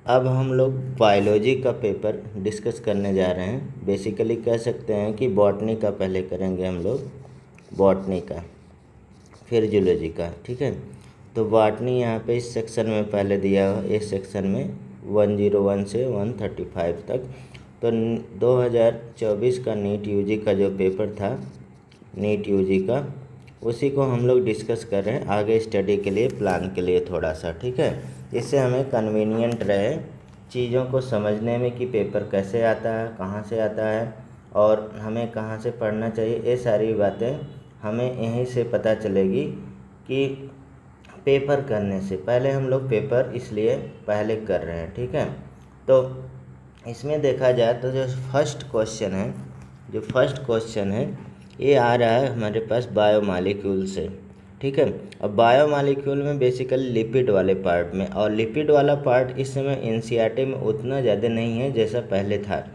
अब हम लोग बायोलॉजी का पेपर डिस्कस करने जा रहे हैं। बेसिकली कह सकते हैं कि बॉटनी का पहले करेंगे हम लोग, बॉटनी का, फिर जूलॉजी का। ठीक है, तो बॉटनी यहाँ पे इस सेक्शन में पहले दिया हुआ, इस सेक्शन में 101 से 135 तक। तो 2024 का नीट यूजी का जो पेपर था, नीट यूजी का, उसी को हम लोग डिस्कस कर रहे हैं आगे स्टडी के लिए, प्लान के लिए थोड़ा सा। ठीक है, इससे हमें कन्वीनियंट रहे चीज़ों को समझने में कि पेपर कैसे आता है, कहाँ से आता है और हमें कहाँ से पढ़ना चाहिए। ये सारी बातें हमें यहीं से पता चलेगी कि पेपर करने से पहले हम लोग पेपर इसलिए पहले कर रहे हैं। ठीक है, तो इसमें देखा जाए तो जो फर्स्ट क्वेश्चन है ये आ रहा है हमारे पास बायोमॉलिक्यूल से। ठीक है, अब बायोमॉलिक्यूल में बेसिकली लिपिड वाले पार्ट में, और लिपिड वाला पार्ट इस समय एनसीईआरटी में उतना ज़्यादा नहीं है जैसा पहले था।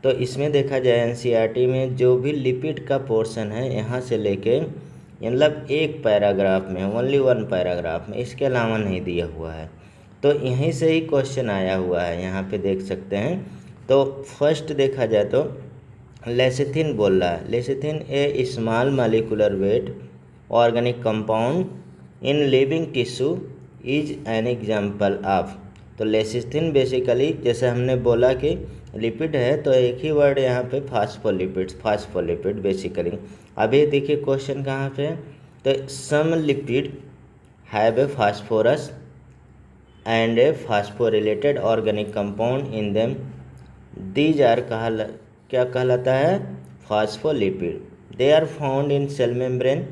तो इसमें देखा जाए एनसीईआरटी में जो भी लिपिड का पोर्शन है यहाँ से लेके मतलब एक पैराग्राफ में, ओनली 1 पैराग्राफ में, इसके अलावा नहीं दिया हुआ है। तो यहीं से ही क्वेश्चन आया हुआ है, यहाँ पे देख सकते हैं। तो फर्स्ट देखा जाए तो लेसिथिन बोल रहा है, lecithin A small molecular weight organic compound in living tissue is an example of. तो लेसिथिन बेसिकली जैसे हमने बोला कि लिपिड है, तो एक ही वर्ड यहाँ पे फास्फोलिपिड बेसिकली। अभी देखिए क्वेश्चन कहाँ पे है, तो some lipid have a phosphorus and a phosphorylated organic compound in them, these are क्या कहलाता है, phospholipid. They are found in cell membrane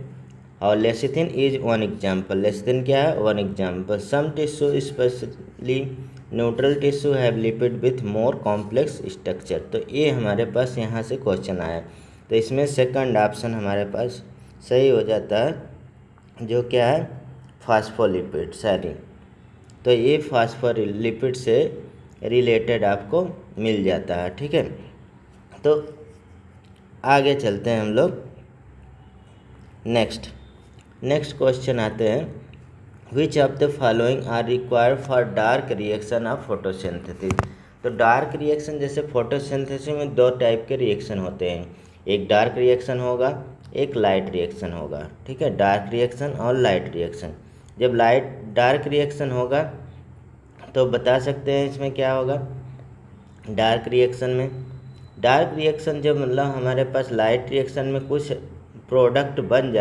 और lecithin is one example. Lecithin क्या है, one example. Some tissue specially neutral tissue have lipid with more complex structure. तो ये हमारे पास यहाँ से क्वेश्चन आया, तो इसमें सेकंड ऑप्शन हमारे पास सही हो जाता है, जो क्या है, फास्फोलिपिड सॉरी। तो ये फास्फोलिपिड से रिलेटेड आपको मिल जाता है। ठीक है, तो आगे चलते हैं हम लोग। नेक्स्ट क्वेश्चन आते हैं, which of the following are required for dark reaction of photosynthesis. तो डार्क रिएक्शन, जैसे फोटोसिंथेसिस में 2 टाइप के रिएक्शन होते हैं, एक डार्क रिएक्शन होगा, एक लाइट रिएक्शन होगा। ठीक है, डार्क रिएक्शन और लाइट रिएक्शन। जब डार्क रिएक्शन होगा तो बता सकते हैं इसमें क्या होगा। डार्क रिएक्शन जब मतलब हमारे पास लाइट रिएक्शन में कुछ प्रोडक्ट बन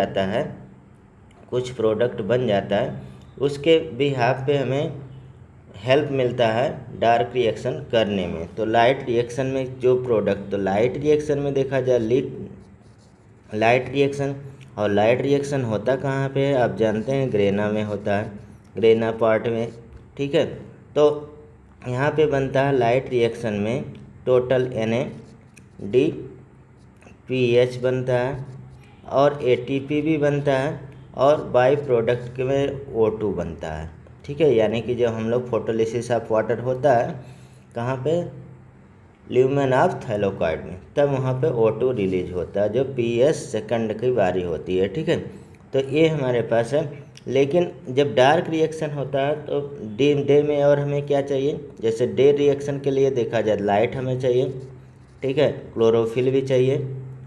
जाता है, उसके बिहाफ पे हमें हेल्प मिलता है डार्क रिएक्शन करने में। तो लाइट रिएक्शन में जो प्रोडक्ट, तो लाइट रिएक्शन में देखा जाए लाइट रिएक्शन, और लाइट रिएक्शन होता कहाँ पे है आप जानते हैं, ग्रेना में होता है, ग्रेना पार्ट में। ठीक है, तो यहाँ पे बनता है लाइट रिएक्शन में टोटल NADPH बनता है और ATP भी बनता है, और बाई प्रोडक्ट में O2 बनता है। ठीक है, यानी कि जब हम लोग फोटोलिसिस ऑफ वाटर होता है कहाँ पे, ल्यूमेन ऑफ थाइलाकोइड में, तब वहाँ पे O2 रिलीज होता है, जो PS सेकंड की बारी होती है। ठीक है, तो ये हमारे पास है। लेकिन जब डार्क रिएक्शन होता है तो डे में और हमें क्या चाहिए, जैसे डे रिएक्शन के लिए देखा जाए लाइट हमें चाहिए, ठीक है, क्लोरोफिल भी चाहिए,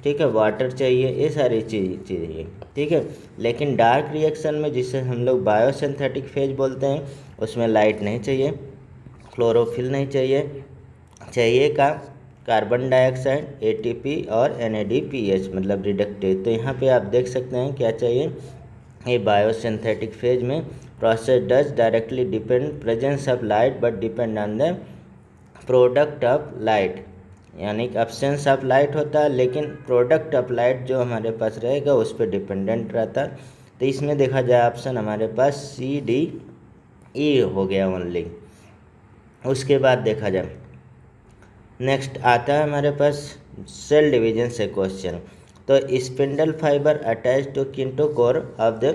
ठीक है, वाटर चाहिए, ये सारी चीज़ चाहिए। ठीक है, लेकिन डार्क रिएक्शन में जिसे हम लोग बायोसिंथेटिक फेज बोलते हैं, उसमें लाइट नहीं चाहिए, क्लोरोफिल नहीं चाहिए, चाहिए का कार्बन डाइऑक्साइड, ATP और NADPH मतलब रिडक्टेज। तो यहाँ पे आप देख सकते हैं क्या चाहिए, ये बायोसिंथेटिक फेज में process does directly depend presence of light but depend on the product of light, यानी कि एब्सेंस ऑफ लाइट होता है लेकिन प्रोडक्ट ऑफ लाइट जो हमारे पास रहेगा उस पर डिपेंडेंट रहता है। तो इसमें देखा जाए ऑप्शन हमारे पास CDE हो गया ओनली। उसके बाद देखा जाए नेक्स्ट आता है हमारे पास सेल डिवीजन से क्वेश्चन। तो spindle fibre attach to kinetochore of the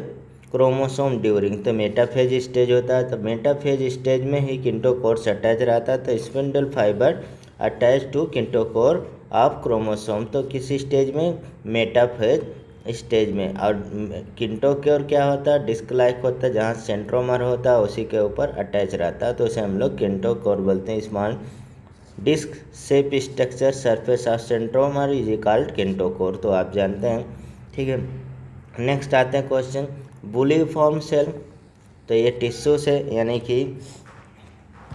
chromosome during, तो मेटाफेज स्टेज होता है, तो मेटाफेज स्टेज में ही किंटोकोर अटैच रहता है। तो spindle fibre attach to kinetochore of chromosome, तो किसी स्टेज में मेटाफेज स्टेज में। और किंटोक्योर क्या होता है, डिस्क लाइक होता है, जहाँ सेंट्रोमर होता है उसी के ऊपर अटैच रहता है, तो उसे हम लोग किंटोक्योर बोलते हैं। Small disc shape structure surface of centromere is called kinetochore, तो आप जानते हैं। ठीक है, नेक्स्ट आते हैं क्वेश्चन बुलीफॉर्म सेल। तो ये टिश्यू से यानी कि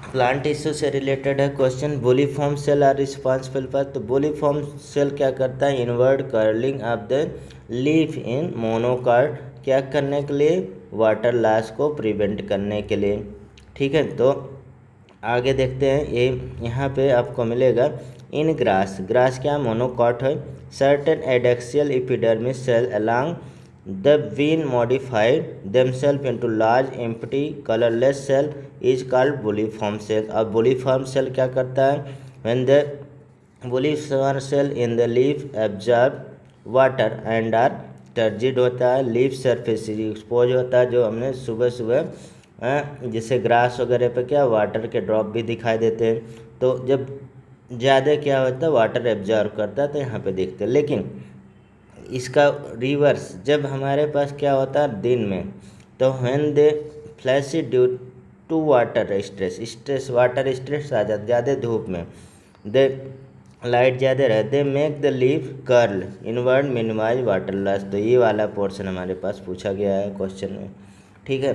प्लांट टिश्यू से रिलेटेड है question. Bulliform cell are responsible for, तो बुलीफॉर्म सेल क्या करता है, inward curling of the leaf in monocot, क्या करने के लिए, वाटर लॉस को प्रिवेंट करने के लिए। ठीक है, तो आगे देखते हैं। ये यहाँ पे आपको मिलेगा इन ग्रास, ग्रास क्या मोनोकॉट है, certain adaxial epidermis cell along the vein modified themselves into large empty colorless cell is called bulliform cell। अब bulliform cell क्या करता है, when the bulliform cell in the leaf absorb water and are turgid होता है, leaf surface expose होता है, जो हमने सुबह सुबह जैसे ग्रास वगैरह पे क्या वाटर के ड्रॉप भी दिखाई देते हैं, तो जब ज़्यादा क्या होता है वाटर एब्जॉर्व करता है तो यहाँ पे देखते हैं। लेकिन इसका रिवर्स जब हमारे पास क्या होता है दिन में, तो when they flaccid due to water stress water stress आ जाता ज़्यादा धूप में, दे लाइट ज़्यादा रहे, they make the leaf curl inward minimise water loss. तो ये वाला पोर्शन हमारे पास पूछा गया है क्वेश्चन में। ठीक है,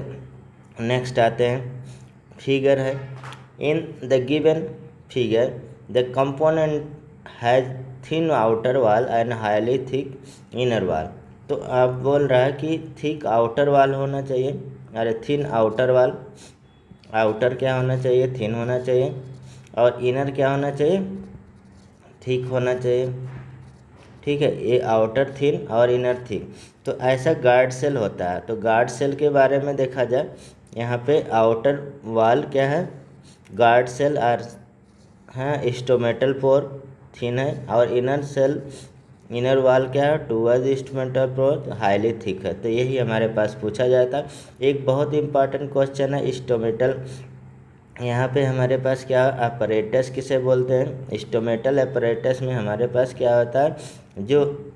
नेक्स्ट आते हैं, फिगर है in the given figure the component has thin outer वाल एंड हाईली थिक इनर वाल। तो आप बोल रहा है कि थिक आउटर वाल होना चाहिए, अरे थिन आउटर वाल, आउटर क्या होना चाहिए, थिन होना चाहिए, और इनर क्या होना चाहिए, थिक होना चाहिए। ठीक है, ये आउटर थिन और इनर थिक, तो ऐसा गार्ड सेल होता है। तो गार्ड सेल के बारे में देखा जाए, यहाँ पे आउटर वाल क्या है, गार्ड सेल आर हैं स्टोमेटल पोर थिन है, और इनर सेल इनर वाल क्या है toward stomatal pore highly thick है। तो यही हमारे पास पूछा जाता है। एक बहुत इंपॉर्टेंट क्वेश्चन है स्टोमेटल, यहाँ पे हमारे पास क्या अपरेटस किसे बोलते हैं, स्टोमेटल अपरेटस में हमारे पास क्या होता है, जो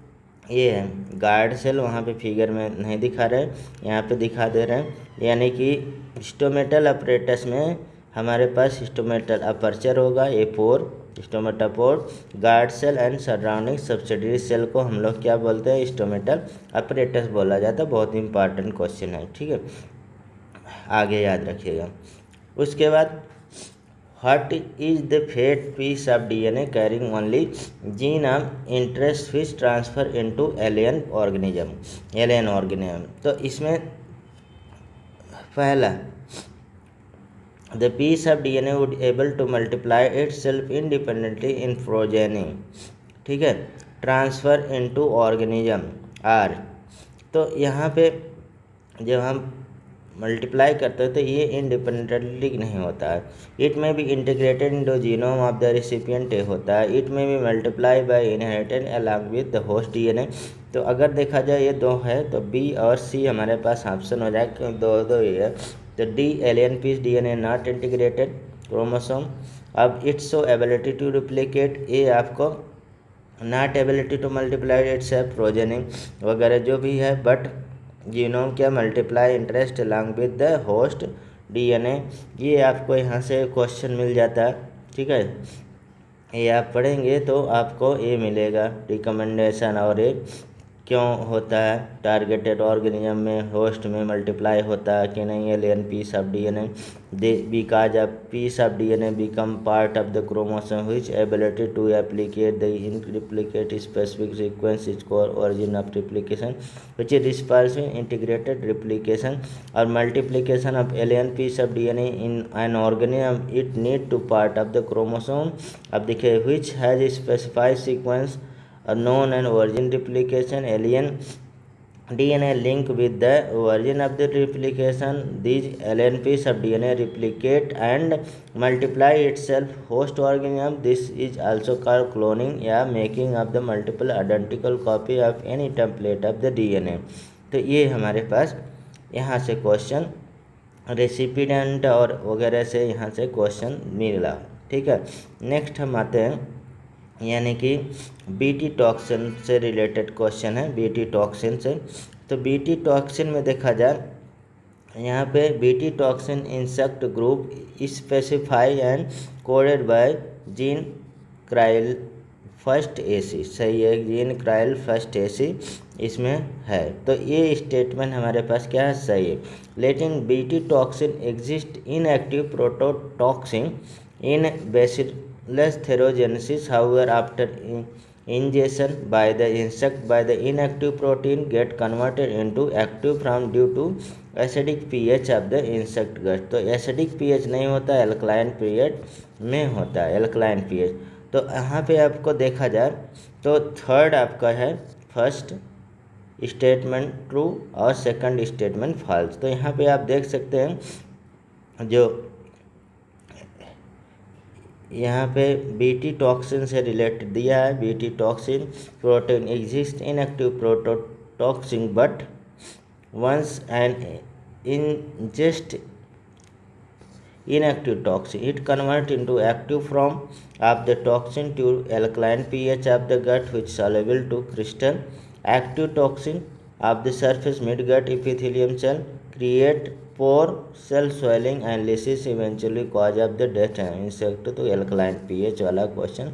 ये है गार्ड सेल वहाँ पे फिगर में नहीं दिखा रहे, यहाँ पे दिखा दे रहे हैं, यानी कि स्टोमेटल अपरेटस में हमारे पास स्टोमेटल अपर्चर होगा, a pore stomata pore, guard cell and surrounding subsidiary cell को हम लोग क्या बोलते हैं, स्टोमेटल अपरेटस बोला जाता है। बहुत इंपॉर्टेंट क्वेश्चन है। ठीक है, आगे याद रखिएगा। उसके बाद what is the fate piece of DNA carrying only gene of interest which transfer into alien organism. तो इसमें पहला the piece of DNA would able to multiply itself independently in progeny। ठीक है, ट्रांसफ़र इनटू ऑर्गेनिज्म आर। तो यहाँ पे जब हम मल्टीप्लाई करते हैं तो ये इंडिपेंडेंटली नहीं होता है, इट में भी integrated into genome of the recipient होता है, इट में भी multiply by inherited along with the host DNA. तो अगर देखा जाए ये दो है तो बी और सी हमारे पास ऑप्शन हो जाए, क्योंकि दो दो ही है। तो the alien piece DNA not integrated chromosome, अब it's so ability to replicate, ए आपको not ability to multiply itself progeny वगैरह जो भी है, बट जीनोम क्या multiply interest along with the host DNA. ये आपको यहाँ से क्वेश्चन मिल जाता है। ठीक है, ये आप पढ़ेंगे तो आपको ये मिलेगा रिकमेंडेशन, और ये क्यों होता है टारगेटेड ऑर्गेनिज्म में होस्ट में मल्टीप्लाई होता है कि नहीं, alien piece of DNA they because a piece of DNA become part of the chromosome which ability to applicate the in replicate specific sequence is called origin of replication which is responsive integrated replication और multiplication of alien piece of DNA in an organism it need to part of the chromosome. अब देखिए which has specified sequence known and origin replication alien DNA link with the origin of the replication, these alien piece of DNA replicate and multiply itself host organism, this is also called cloning या making of the multiple identical copy of any template of the DNA। तो ये हमारे पास यहाँ से question रेसिपिडेंट और वगैरह से यहाँ से क्वेश्चन मिला। ठीक है, नेक्स्ट हम आते हैं यानी कि बीटी टॉक्सिन से रिलेटेड क्वेश्चन है, बीटी टॉक्सिन से। तो बीटी टॉक्सिन में देखा जाए, यहाँ पे Bt toxin insect group specify and coded by gene cry first AC, सही है, जीन क्राइल फर्स्ट एसी इसमें है। तो ये स्टेटमेंट हमारे पास क्या है, सही है। लेकिन Bt toxin exist inactive prototoxin in Bacillus thuringiensis, however after ingestion by the insect by the inactive protein get converted into active form due to acidic pH of the insect gut। तो acidic pH नहीं होता, alkaline pH में होता है, alkaline pH। तो यहाँ पे आपको देखा जाए तो थर्ड आपका है फर्स्ट स्टेटमेंट ट्रू और सेकंड स्टेटमेंट फॉल्स। तो यहाँ पे आप देख सकते हैं जो यहाँ पे बीटी टॉक्सिन से रिलेटेड दिया है, Bt toxin protein exist inactive prototoxin but once an ingest inactive toxin it convert into active form of the toxin to alkaline pH of the gut which soluble to crystal active toxin of the surface midgut epithelium cell create pore cell swelling and lysis eventually cause of the death है insect. तो alkaline pH वाला question,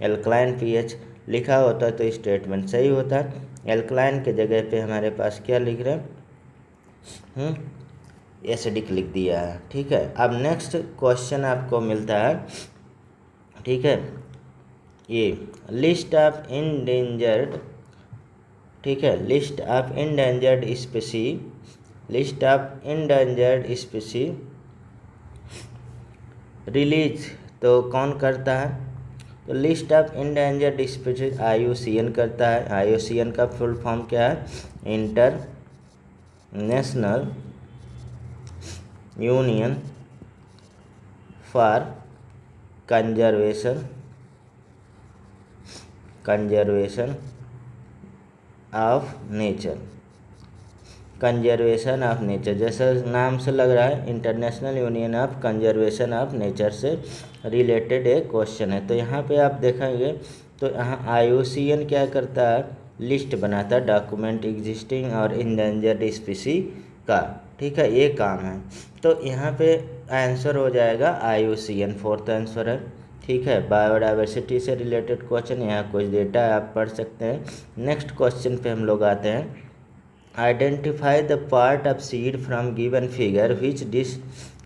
alkaline pH लिखा होता तो statement सही होता। Alkaline के जगह पे हमारे पास क्या लिख रहे हैं, एसिडिक लिख दिया है, ठीक है। अब नेक्स्ट क्वेश्चन आपको मिलता है, ठीक है, ये लिस्ट ऑफ इंडेंजर्ड, ठीक है, list of endangered स्पीसी, list of endangered स्पीसी release तो कौन करता है, तो लिस्ट ऑफ इंडेंजर्ड स्पीसी IUCN करता है। IUCN का फुल फॉर्म क्या है, international union for conservation of nature, conservation of nature, जैसा नाम से लग रहा है international union of conservation of nature से रिलेटेड एक क्वेश्चन है। तो यहाँ पे आप देखेंगे तो यहाँ IUCN क्या करता है, लिस्ट बनाता है डॉक्यूमेंट एग्जिस्टिंग और इंडेंजर्ड स्पीसी का, ठीक है, ये काम है। तो यहाँ पे आंसर हो जाएगा IUCN, फोर्थ आंसर है, ठीक है। बायोडाइवर्सिटी से रिलेटेड क्वेश्चन, यहाँ कुछ डेटा आप पढ़ सकते हैं। नेक्स्ट क्वेश्चन पे हम लोग आते हैं, identify the part of seed from given figure which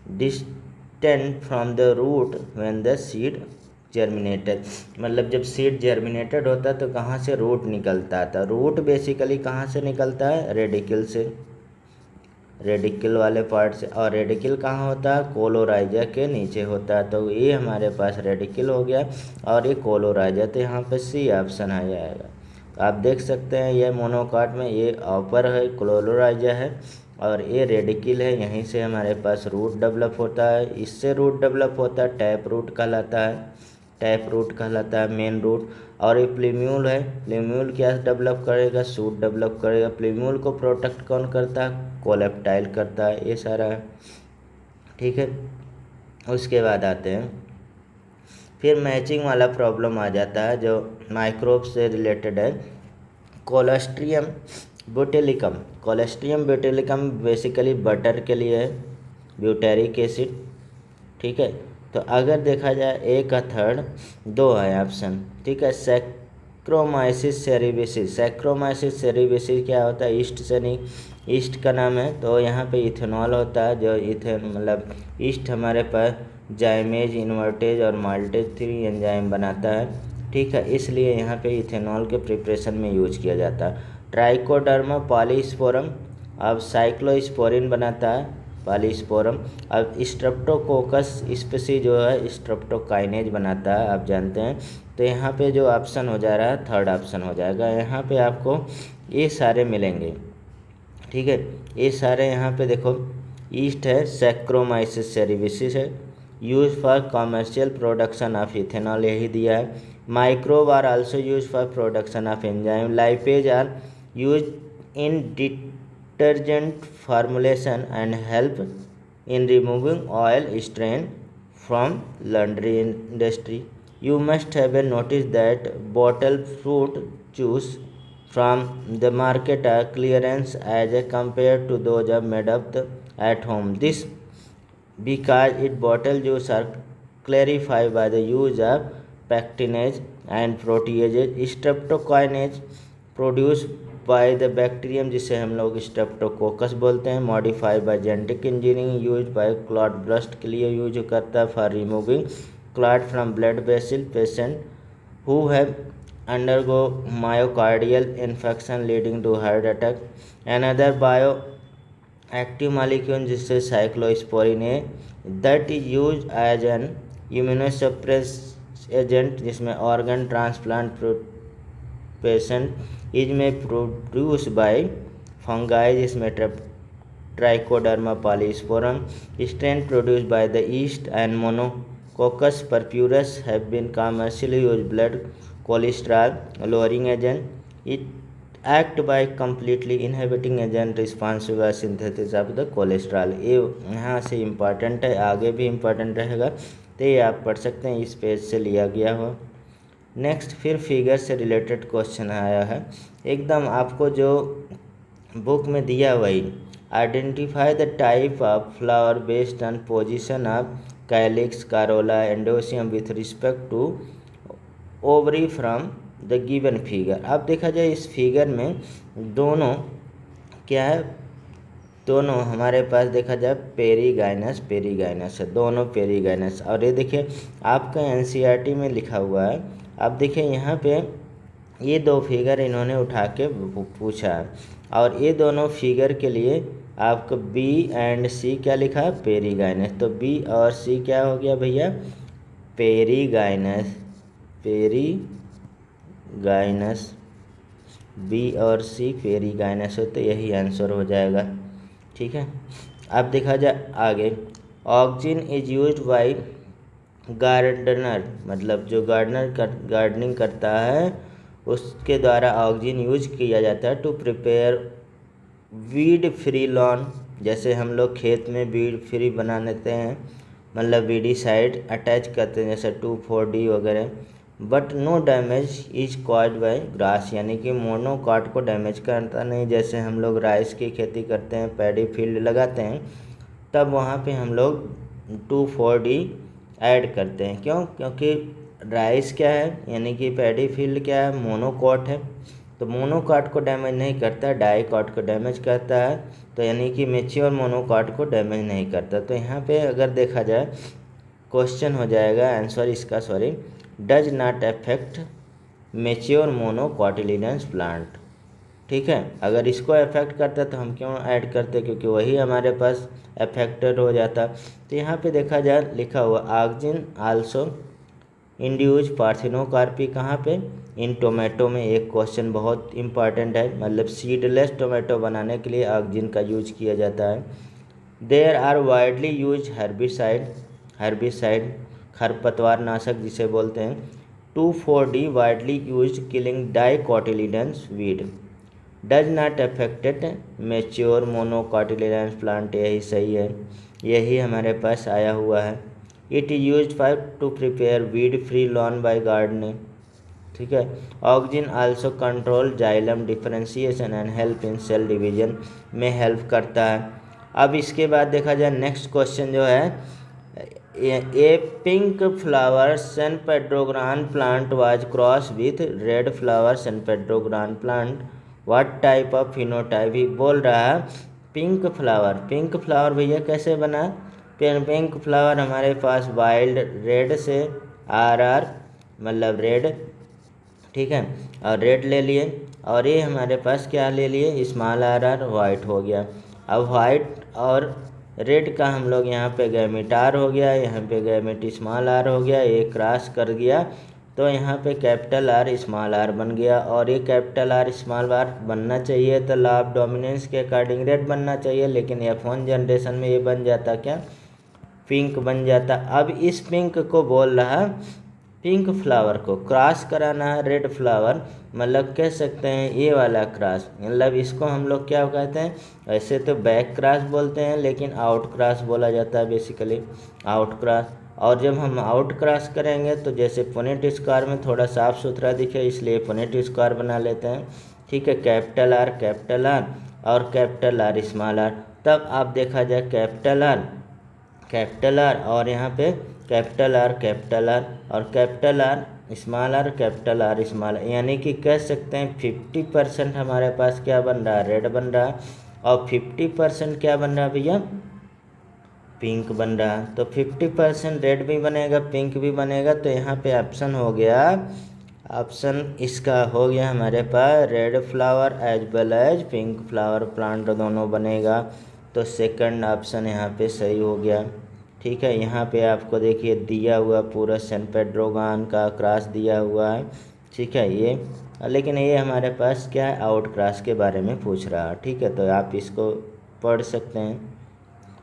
distant from the root when the seed germinated. मतलब जब सीड जर्मिनेटेड होता है तो कहाँ से रूट निकलता था, रूट बेसिकली कहाँ से निकलता है, रेडिकल से, रेडिकल वाले पार्ट से। और रेडिकल कहाँ होता है, कोलोराइजा के नीचे होता है। तो ये हमारे पास रेडिकल हो गया और ये कोलोराइजा, तो यहाँ पे C ऑप्शन आ जाएगा। आप देख सकते हैं ये मोनोकाट में ये अपर है, कोलोराइजा है, और ये रेडिकल है, यहीं से हमारे पास रूट डेवलप होता है, इससे रूट डेवलप होता है, टैप रूट कहलाता है, टैप रूट कहलाता है, मेन रूट। और ये प्लीम्यूल है, प्लीम्यूल क्या डेवलप करेगा, सूट डेवलप करेगा। प्लीम्यूल को प्रोटेक्ट कौन करता है, कोलेप्टाइल करता है, ये सारा है, ठीक है। उसके बाद आते हैं फिर मैचिंग वाला प्रॉब्लम आ जाता है जो माइक्रोब से रिलेटेड है, कोलेस्ट्रियम ब्यूटेलिकम। कोलेस्ट्रियम ब्यूटेलिकम बेसिकली बटर के लिए है, ब्यूटेरिक एसिड, ठीक है। तो अगर देखा जाए ए का थर्ड, दो है ऑप्शन, ठीक है। सैक्रोमाइसिस सेरेबिसिस, सैक्रोमाइसिस सेरेबिसिस क्या होता है, ईस्ट से नहीं, ईस्ट का नाम है। तो यहाँ पे इथेनॉल होता है, जो इथेन मतलब ईस्ट हमारे पास जाइमेज इन्वर्टेज और माल्टेज 3 एंजाइम बनाता है, ठीक है, इसलिए यहाँ पे इथेनॉल के प्रिपरेशन में यूज किया जाता है। ट्राइकोडर्मा पॉलीस्पोरम अब साइक्लोस्पोरिन बनाता है, पॉलीस्पोरम। अब स्ट्रेप्टोकोकस स्पीसी जो है स्ट्रेप्टोकाइनेज बनाता है, आप जानते हैं। तो यहाँ पे जो ऑप्शन हो जा रहा है थर्ड ऑप्शन हो जाएगा। यहाँ पे आपको ये सारे मिलेंगे, ठीक है, ये सारे यहाँ पे देखो, ईस्ट है, सैक्रोमाइसिस सेरेबिसिस है, use for commercial production of ethanol, यही दिया है। Microbe are also use for production of enzyme, lipase are use in detergent formulation and help in removing oil stain from laundry industry, You must have noticed that bottled fruit juice from the market are clearance as compared to those made up at home. This because it bottled juice are clarified by the use of pectinase and proteases. Streptokinase produce by the bacterium जिसे हम लोग Streptococcus बोलते हैं, modify by genetic engineering, use by clot burst के लिए use करता है for removing clot from blood vessel patient who have undergo myocardial infection leading to heart attack. Another bio active molecule जिससे साइक्लोस्पोरिन है that is use as an immunosuppress agent जिसमें organ transplant patient is में produce by fungi जिसमें Trichoderma polysporum. Strain produce by the yeast and Monococcus purpureus have been commercially use blood cholesterol lowering agent. It act by completely inhibiting agent responsive by synthesis of the cholesterol. ये यहाँ से important है, आगे भी important रहेगा, तो ये आप पढ़ सकते हैं, इस पेज से लिया गया हो. नेक्स्ट फिर फिगर से रिलेटेड क्वेश्चन आया है, एकदम आपको जो बुक में दिया वही. Identify the type of flower based on position of calyx corolla androecium with respect to ovary from the given figure. अब देखा जाए इस फिगर में दोनों क्या है, दोनों हमारे पास देखा जाए पेरीगाइनस है, दोनों पेरीगाइनस. और ये देखिए आपका एनसीईआरटी में लिखा हुआ है. अब देखिए यहाँ पे ये दो फिगर इन्होंने उठा के पूछा है और ये दोनों फिगर के लिए आपको बी एंड सी क्या लिखा है, पेरीगाइनस. तो बी और सी क्या हो गया भैया, पेरीगाइनस. बी और सी पेरीगाइनस हो, तो यही आंसर हो जाएगा. ठीक है. अब देखा जाए आगे, auxin is used by gardener, मतलब जो गार्डनिंग करता है उसके द्वारा ऑक्सिन यूज किया जाता है to prepare weed free lawn. जैसे हम लोग खेत में वीड फ्री बना लेते हैं, मतलब वीडीसाइड अटैच करते हैं जैसे 2,4-D वगैरह. But no damage is caused by grass, यानी कि मोनोकॉट को डैमेज करता नहीं. जैसे हम लोग राइस की खेती करते हैं, पैडी फील्ड लगाते हैं, तब वहाँ पे हम लोग 2,4-D ऐड करते हैं. क्यों? क्योंकि राइस क्या है, यानी कि पैडी फील्ड क्या है, मोनोकॉट है, तो मोनोकॉट को डैमेज नहीं करता, डाइकॉट को डैमेज करता है. तो यानी कि मैच्योर मोनोकॉट को डैमेज नहीं करता. तो यहाँ पे अगर देखा जाए क्वेश्चन हो जाएगा आंसर इसका, does not affect mature monocotyledons plant. ठीक है, अगर इसको अफेक्ट करता तो हम क्यों ऐड करते, क्योंकि वही हमारे पास अफेक्टेड हो जाता. तो यहाँ पे देखा जाए लिखा हुआ ऑक्सिन आल्सो इंड्यूज पार्थिनोकार्पी, कहाँ पे, इन टोमेटो में. एक क्वेश्चन बहुत इंपॉर्टेंट है, मतलब सीडलेस टोमेटो बनाने के लिए ऑक्सिन का यूज किया जाता है. There are widely use herbicide खरपतवार नाशक जिसे बोलते हैं. 2,4-D widely use killing dicotyledons weed. Does not affected mature monocotyledons plant, यही सही है, यही हमारे पास आया हुआ है. It is use for to prepare weed free lawn by gardening. ठीक है. Auxin also control xylem differentiation and help in cell division में हेल्प करता है. अब इसके बाद देखा जाए नेक्स्ट क्वेश्चन जो है, a pink flower snapdragon plant was cross with red flower snapdragon plant, what type of phenotype. ही बोल रहा है पिंक फ्लावर भैया कैसे बना. पिंक फ्लावर हमारे पास वाइल्ड रेड से RR मतलब रेड, ठीक है, और रेड ले लिए, और ये हमारे पास क्या ले लिए, स्मॉल RR वाइट हो गया. अब वाइट और रेड का हम लोग यहाँ पे गैमेट R हो गया, यहाँ पे गैमेट स्मॉल r हो गया, ये क्रॉस कर गया तो यहाँ पे कैपिटल R स्मॉल r बन गया. और ये कैपिटल R स्मॉल r बनना चाहिए तो लॉ ऑफ डोमिनेंस के अकॉर्डिंग रेड बनना चाहिए, लेकिन F1 जनरेशन में ये बन जाता क्या, पिंक बन जाता. अब इस पिंक को बोल रहा पिंक फ्लावर को क्रॉस कराना है रेड फ्लावर, मतलब कह सकते हैं ये वाला क्रॉस, मतलब इसको हम लोग क्या कहते हैं, ऐसे तो बैक क्रॉस बोलते हैं लेकिन आउट क्रॉस बोला जाता है बेसिकली, आउट क्रॉस। और जब हम आउट क्रॉस करेंगे तो जैसे पुनेट स्क्वायर में थोड़ा साफ सुथरा दिखे इसलिए पुनेट स्क्वायर बना लेते हैं, ठीक है। कैपिटल आर और कैपिटल आर स्मॉल आर, तब आप देखा जाए कैपिटल आर और यहाँ पे कैपिटल आर और कैपिटल आर स्मॉल आर, यानी कि कह सकते हैं 50% हमारे पास क्या बन रहा है, रेड बन रहा है, और 50% क्या बन रहा है भैया, पिंक बन रहा है। तो 50% रेड भी बनेगा पिंक भी बनेगा, तो यहाँ पे ऑप्शन हो गया, ऑप्शन इसका हो गया हमारे पास red flower as well as pink flower plant दोनों बनेगा। तो सेकंड ऑप्शन यहाँ पे सही हो गया, ठीक है। यहाँ पे आपको देखिए दिया हुआ पूरा सैन पेड्रोगान का क्रॉस दिया हुआ है, ठीक है। ये लेकिन ये हमारे पास क्या है, आउट क्रॉस के बारे में पूछ रहा है, ठीक है। तो आप इसको पढ़ सकते हैं।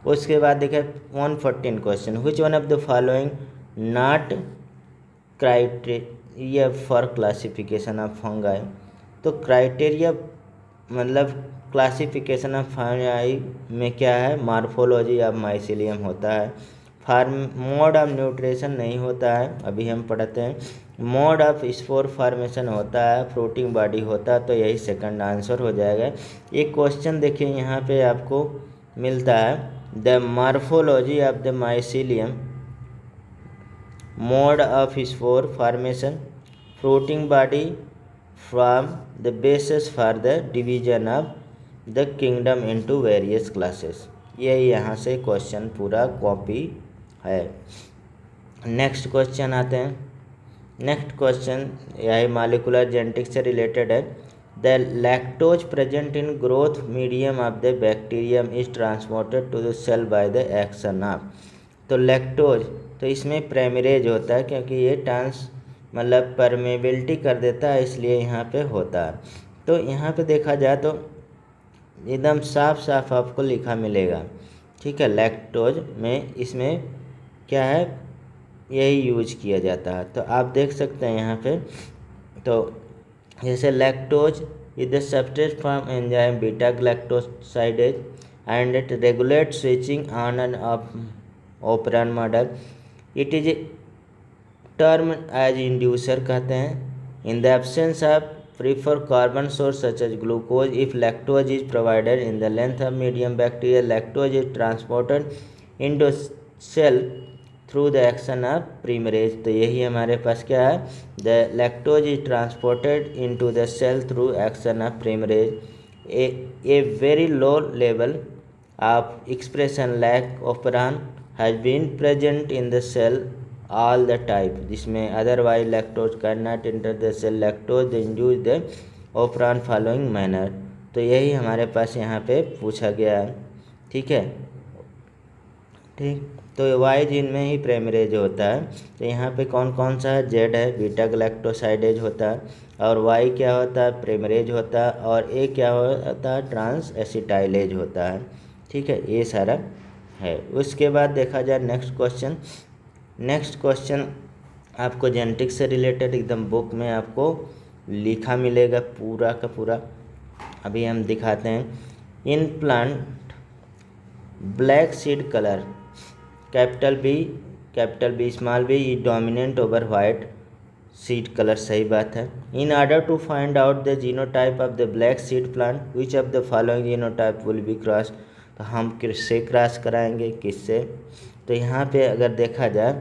उसके बाद देखिए 114 question, which one of the following not criteria for classification of fungi. तो क्राइटेरिया मतलब क्लासिफिकेशन ऑफ फंगाई में क्या है, मार्फोलॉजी ऑफ माइसिलियम होता है, फार्म मोड ऑफ न्यूट्रिशन नहीं होता है, अभी हम पढ़ते हैं, मोड ऑफ स्पोर फॉर्मेशन होता है, फ्रूटिंग बॉडी होता है। तो यही सेकंड आंसर हो जाएगा। एक क्वेश्चन देखिए यहाँ पे आपको मिलता है, the morphology of the mycelium, mode of spore formation, fruiting body from the basis for the division of the kingdom into various classes. ये यहाँ से क्वेश्चन पूरा कॉपी है। नेक्स्ट क्वेश्चन आते हैं। नेक्स्ट क्वेश्चन यही मॉलिक्यूलर जेनेटिक्स से related है। The lactose present in growth medium of the bacterium is transported to the cell by the action of. तो लैक्टोज, तो इसमें प्राइमरेज होता है क्योंकि ये मतलब परमेबिलिटी कर देता है, इसलिए यहाँ पे होता है। तो यहाँ पे देखा जाए तो एकदम साफ साफ आपको लिखा मिलेगा, ठीक है। लैक्टोज में इसमें क्या है, यही यूज किया जाता है। तो आप देख सकते हैं यहाँ पे, तो जैसे lactose is the substrate from enzyme beta galactosidase and it regulate switching on and off operon model. It is term as inducer कहते हैं। In the absence of prefer carbon source such as glucose. If lactose is provided in the length of medium bacteria, lactose is transported into cell through the action of polymerase. तो यही हमारे पास क्या है, the lactose is transported into the cell through action of polymerase. A very low level of expression lack operon has been present in the cell all the type, जिसमें otherwise lactose cannot enter the cell. lactose induce the operon following manner. तो यही हमारे पास यहाँ पे पूछा गया है, ठीक है। ठीक, तो वाई जीन में ही प्राइमरेज होता है। तो यहाँ पे कौन कौन सा है, जेड है बीटा ग्लैक्टोसाइडेज होता है, और वाई क्या होता है, प्राइमरेज होता है, और ए क्या होता है, ट्रांस एसिटाइलेज होता है, ठीक है। ये सारा है। उसके बाद देखा जाए नेक्स्ट क्वेश्चन आपको जेनेटिक्स से रिलेटेड एकदम बुक में आपको लिखा मिलेगा पूरा का पूरा। अभी हम दिखाते हैं। In plant black seed colour capital B small B is dominant over white seed colour, सही बात है। In order to find out the genotype of the black seed plant which of the following genotype will be cross. तो हम किससे cross कराएंगे, किससे, तो यहाँ पे अगर देखा जाए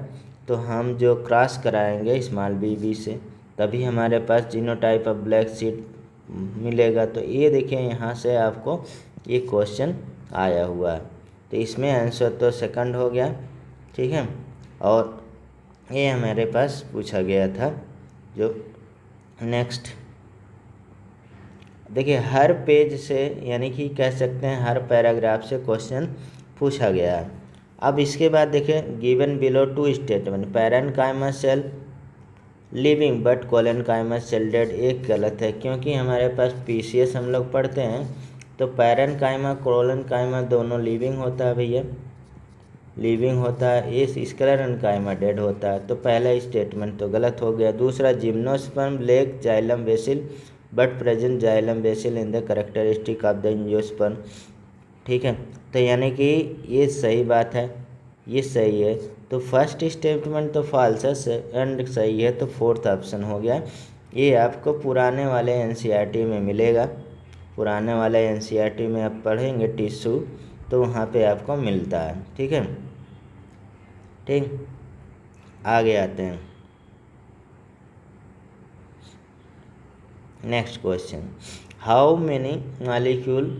तो हम जो क्रॉस कराएंगे स्मॉल बी से, तभी हमारे पास जीनोटाइप ऑफ ब्लैक सीड मिलेगा। तो ये देखिए यहाँ से आपको ये क्वेश्चन आया हुआ है। तो इसमें आंसर तो सेकंड हो गया, ठीक है। और ये हमारे पास पूछा गया था। जो नेक्स्ट देखिए, हर पेज से यानी कि कह सकते हैं हर पैराग्राफ से क्वेश्चन पूछा गया है। अब इसके बाद देखिए, given below two statement, parenchyma cell living but collenchyma cell dead, एक गलत है क्योंकि हमारे पास पीसीएस हम लोग पढ़ते हैं तो पैरेन्काइमा कोलेनकाइमा दोनों लिविंग होता है भैया, लिविंग होता है, ए स्कैलर एनकाइमा डेड होता है। तो पहला स्टेटमेंट तो गलत हो गया। दूसरा, gymnosperm lake xylem vessel but present xylem vessel in the characteristic of the angiosperm. ठीक है, तो यानी कि ये सही बात है, ये सही है। तो फर्स्ट स्टेटमेंट तो फॉल्स है एंड सही है, तो फोर्थ ऑप्शन हो गया। ये आपको पुराने वाले एनसीईआरटी में मिलेगा। पुराने वाले एनसीईआरटी में आप पढ़ेंगे टिश्यू, तो वहाँ पे आपको मिलता है। ठीक है, ठीक, आगे आते हैं। Next question, how many molecule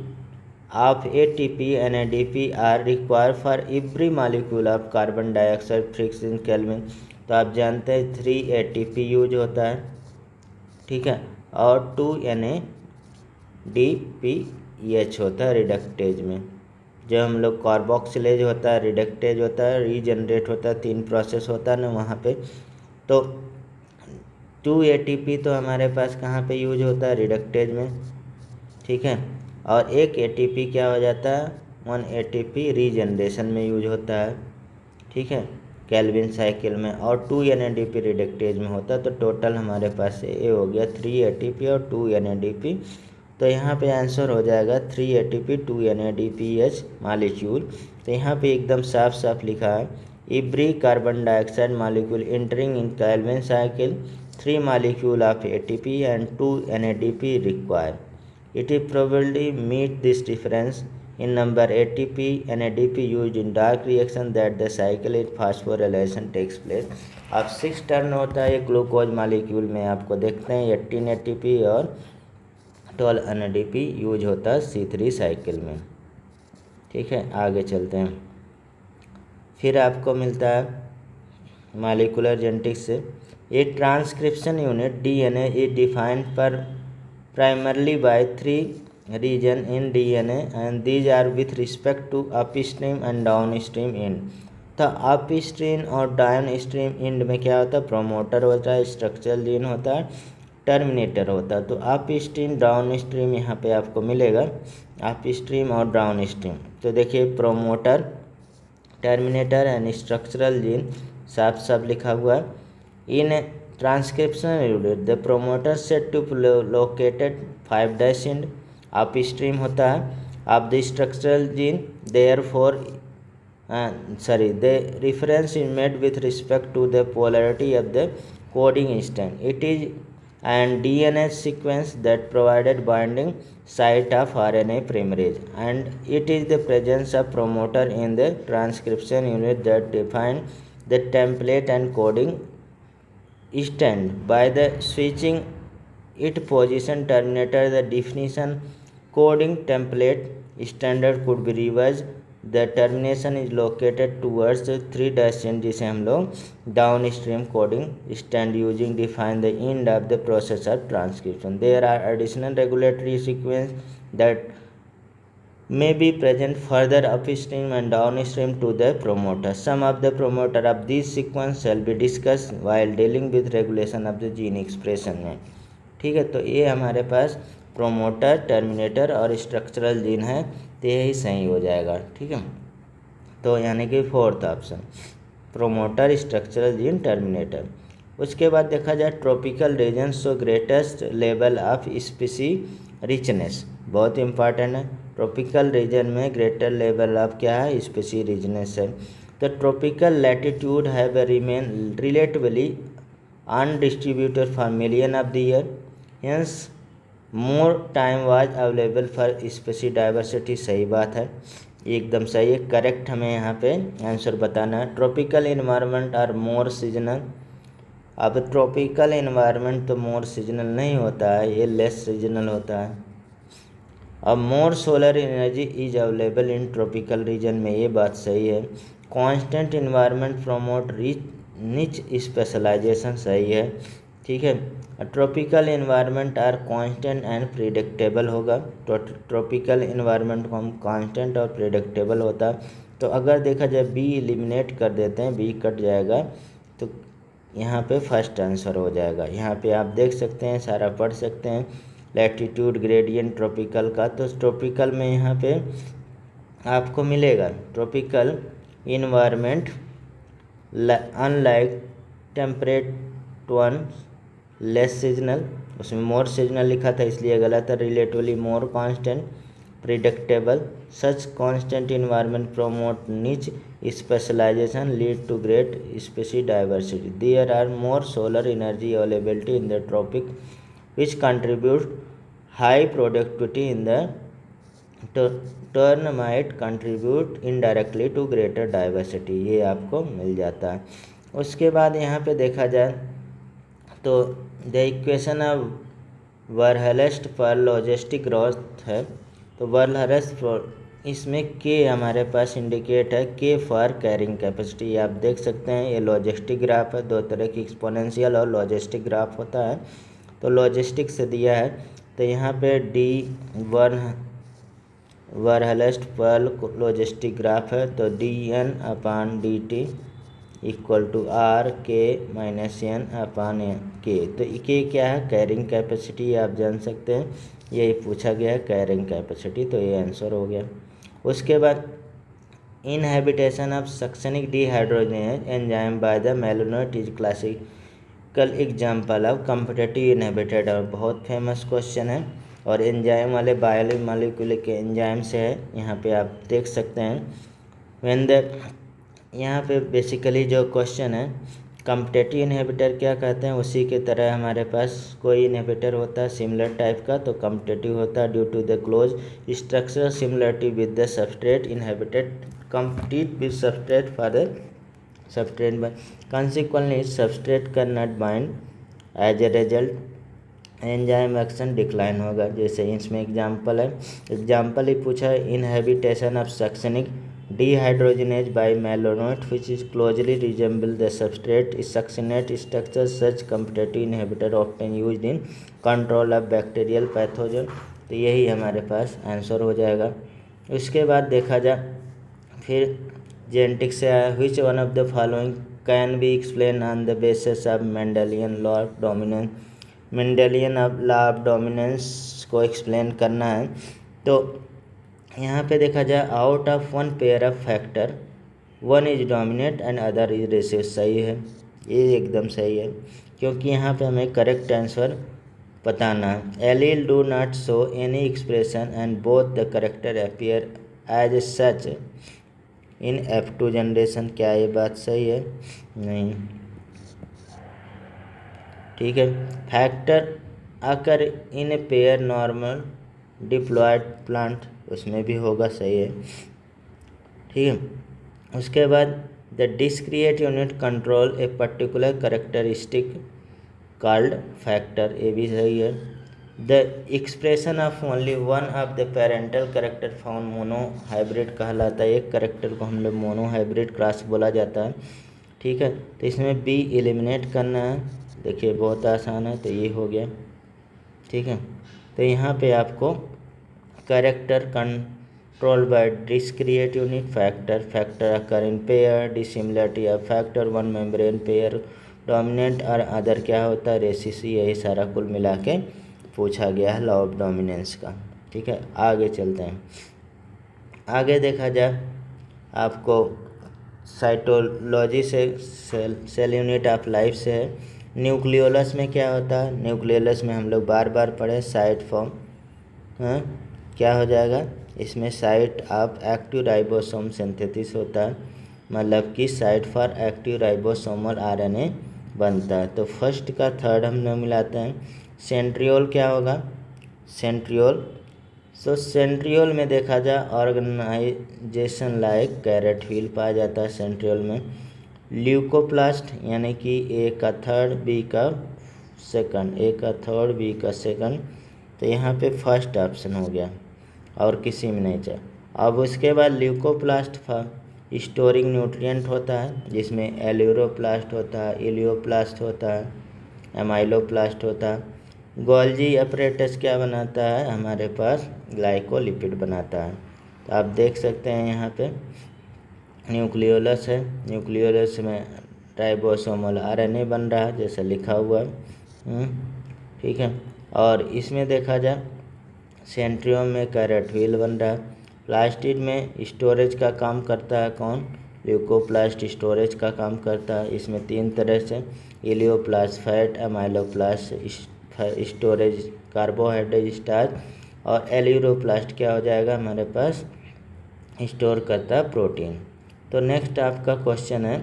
of ATP and ADP are required for every molecule of carbon dioxide fix in kelvin. तो आप जानते हैं 3 ATP यूज होता है, ठीक है, और 2 NADPH होता है रिडक्टेज में। जब हम लोग कार्बोक्सिलेज होता है, रिडक्टेज होता है, रीजनरेट होता है, 3 प्रोसेस होता है ना वहाँ पे। तो 2 ATP तो हमारे पास कहाँ पे यूज होता है, रिडक्टेज में। ठीक है, और 1 ATP क्या हो जाता है, 1 ATP रीजनरेशन में यूज होता है। ठीक है, केल्विन साइकिल में, और 2 NADP रिडक्टेज में होता है। तो टोटल हमारे पास ये हो गया 3 ATP और 2 NADP। तो यहाँ पे आंसर हो जाएगा 3 ATP 2 NADPH मॉलिक्यूल। तो यहाँ पे एकदम साफ साफ लिखा है, every carbon dioxide molecule entering in Calvin cycle 3 molecule of ATP and 2 NADP require. It is probably meet this difference in number ATP and ADP used in dark reaction that the cycle in phosphorylation takes place। अब 6 turn होता है glucose molecule में, आपको देखते हैं 18 ATP और 12 NADP use होता है C3 साइकिल में। ठीक है, आगे चलते हैं। फिर आपको मिलता है मॉलिक्यूलर जेनेटिक्स से, a transcription unit DNA is defined पर primarily by 3 region in DNA and these are with respect to upstream and downstream end। तो अपस्ट्रीम और डाउनस्ट्रीम एंड में क्या होता है, प्रोमोटर होता है, स्ट्रक्चरल जीन होता है, टर्मिनेटर होता है। तो अपस्ट्रीम डाउनस्ट्रीम यहाँ पे आपको मिलेगा, अपस्ट्रीम और डाउनस्ट्रीम। तो देखिए promoter, terminator and structural gene साफ साफ लिखा हुआ है। In transcription unit the promoter set to located 5' end upstream होता है of the structural gene, therefore the reference is made with respect to the polarity of the coding instant. It is end DNA sequence that provided binding site of RNA polymerase and it is the presence of promoter in the transcription unit that define the template and coding stand by the switching it position terminator the definition coding template standard could be revised। the termination is located towards the 3' जिसे हम लोग downstream coding stand using define the end of the process of transcription। there are additional regulatory sequence that may be present further upstream and downstream to the promoter। some of the promoter of this sequence shall be discussed while dealing with regulation of the gene expression में। ठीक है, तो ये हमारे पास promoter, terminator और structural gene है, तो यही सही हो जाएगा। ठीक है, तो यानी कि fourth option promoter, structural gene, terminator. उसके बाद देखा जाए tropical region so greatest level of स्पीसी richness, बहुत इंपॉर्टेंट है। ट्रॉपिकल रीजन में ग्रेटर लेवल ऑफ क्या है, स्पीसी रिचनेस है। तो tropical latitude have remain relatively undistributed for million of the year, hence more time was available for स्पीसी diversity. सही बात है, एकदम सही है, करेक्ट। हमें यहाँ पे आंसर बताना है। Tropical environment are more seasonal. अब ट्रॉपिकल इन्वायरमेंट तो मोर सीजनल नहीं होता है, ये लेस सीजनल होता है। अब more solar energy is available in tropical region में, ये बात सही है। Constant environment promote niche specialisation, सही है। ठीक है, tropical environment are constant and predictable होगा। ट्रॉपिकल इन्वायरमेंट को हम कांस्टेंट और प्रिडिक्टेबल होता। तो अगर देखा जाए बी एलिमिनेट कर देते हैं, बी कट जाएगा, तो यहाँ पे फर्स्ट आंसर हो जाएगा। यहाँ पे आप देख सकते हैं, सारा पढ़ सकते हैं, लैटिट्यूड ग्रेडियंट ट्रॉपिकल का। तो ट्रॉपिकल में यहाँ पे आपको मिलेगा tropical environment unlike temperate one less seasonal, उसमें मोर सीजनल लिखा था इसलिए गलत है, relatively more constant, predictable, such constant environment promote niche specialization lead to great species diversity, there are more solar energy availability in the tropic which contribute high productivity in the turn might contribute indirectly to greater diversity, ये आपको मिल जाता है। उसके बाद यहाँ पे देखा जाए तो the equation of Verhulst for logistic growth है, तो वर्लहर्स्ट इसमें के हमारे पास इंडिकेट है के फॉर कैरिंग कैपेसिटी, आप देख सकते हैं ये लॉजिस्टिक ग्राफ है, दो तरह की एक्सपोनेंशियल और लॉजिस्टिक ग्राफ होता है। तो लॉजिस्टिक से दिया है तो यहाँ पे D Verhulst for logistic graph है, तो D N upon D T equal to R K minus N upon K, तो के क्या है कैरिंग कैपेसिटी, आप जान सकते हैं यही पूछा गया है कैरिंग कैपेसिटी, तो ये आंसर हो गया। उसके बाद inhibition of succinic dehydrogenase enzyme by the malonate is classical example of competitive inhibited, और बहुत फेमस क्वेश्चन है और एंजाइम वाले बायोमोलिक्यूल के एंजाइम से है, यहाँ पे आप देख सकते हैं। व्हेन द यहाँ पे बेसिकली जो क्वेश्चन है कम्पिटिटिव इनहिबिटर क्या कहते हैं, उसी के तरह हमारे पास कोई इनहिबिटर होता है सिमिलर टाइप का तो कम्पिटिटिव होता है due to the close structure similarity with the substrate inhibited compete with substrate for the substrate by consequently substrate can not bind as a result enzyme action decline होगा। जैसे इसमें example ही पूछा है inhibition of succinic dehydrogenase by malonate which is closely resemble the substrate succinate structure, such competitive inhibitor often used in control of bacterial pathogen, तो यही हमारे पास answer हो जाएगा। उसके बाद देखा जाए फिर जेनेटिक्स से आया which one of the following can be explained on the basis of Mendelian law of dominance, Mendelian law of dominance को एक्सप्लेन करना है। तो यहाँ पे देखा जाए out of one pair of factor one is dominate and other is receive, सही है, ये एकदम सही है क्योंकि यहाँ पे हमें करेक्ट आंसर बताना है। Allele do not show any expression and both the character appear as such in F2 generation, क्या ये बात सही है? नहीं, ठीक है। Factor occur in pair normal diploid plant, उसमें भी होगा, सही है, ठीक है। उसके बाद the discrete unit control a particular characteristic called factor, ये भी सही है। The expression of only one of the parental character found monohybrid कहलाता है, एक करेक्टर को हम लोग मोनो हाइब्रिड क्रॉस बोला जाता है, ठीक है। तो इसमें बी एलिमिनेट करना है, देखिए बहुत आसान है, तो ये हो गया, ठीक है। तो यहाँ पे आपको character control by discrete unit factor occur in pair dissimilarity of factor one membrane pair dominant और अदर क्या होता है रेसिसी, यही सारा कुल मिला के पूछा गया है लॉ ऑफ डोमिनेंस का, ठीक है। आगे चलते हैं। आगे देखा जाए आपको साइटोलॉजी से सेल यूनिट ऑफ लाइफ से है। न्यूक्लियोलस में क्या होता है, न्यूक्लियोलस में हम लोग बार बार पढ़े साइट फॉर्म, हाँ क्या हो जाएगा, इसमें site of active ribosome synthesis होता है, मतलब कि site for active ribosomal RNA बनता है। तो फर्स्ट का थर्ड हम लोग मिलाते हैं। सेंट्रियोल क्या होगा, सेंट्रियोल, सो सेंट्रियोल में देखा जाए ऑर्गेनाइजेशन लाइक कैरेट व्हील पाया जाता है सेंट्रियोल में। ल्यूकोप्लास्ट यानी कि ए का थर्ड बी का सेकंड, ए का थर्ड बी का सेकंड, तो यहाँ पे फर्स्ट ऑप्शन हो गया और किसी में नहीं चाहिए। अब उसके बाद ल्यूकोप्लास्ट स्टोरिंग न्यूट्रिएंट होता है जिसमें एल्यूरोप्लास्ट होता है, इलियोप्लास्ट होता है, एमाइलोप्लास्ट होता है। गोल्जी अपरेटस क्या बनाता है, हमारे पास ग्लाइकोलिपिड बनाता है। तो आप देख सकते हैं यहाँ पे न्यूक्लियोलस है, न्यूक्लियोलस में राइबोसोमल आरएनए बन रहा है जैसा लिखा हुआ है, ठीक है। और इसमें देखा जाए सेंट्रियोम में कैरेट व्हील बन रहा है। प्लास्टिड में स्टोरेज का काम करता है कौन, ल्यूकोप्लास्ट स्टोरेज का काम करता है। इसमें 3 तरह से elaioplast fat, amyloplast storage carbohydrate starch, और एल्यूरोप्लास्ट क्या हो जाएगा हमारे पास, स्टोर करता है प्रोटीन। तो नेक्स्ट आपका क्वेश्चन है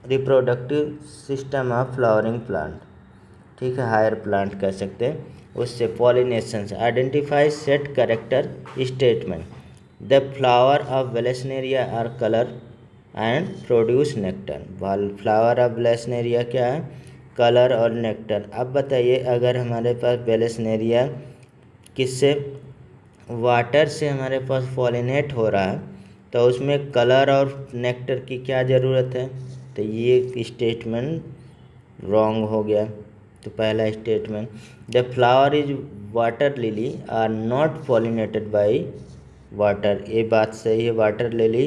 reproductive system of flowering plant, ठीक है, हायर प्लांट कह सकते हैं। उससे पॉलिनेशन से identify set character statement, the flower of Vallisneria are colour and produce nectar. Flower of Vallisneria क्या है, कलर और नेक्टर। अब बताइए अगर हमारे पास वेलेस्नेरिया किससे, वाटर से हमारे पास पॉलिनेट हो रहा है, तो उसमें कलर और नेक्टर की क्या ज़रूरत है, तो ये स्टेटमेंट रॉन्ग हो गया। तो पहला statement, the flower is water lily are not pollinated by water, ये बात सही है। वाटर लिली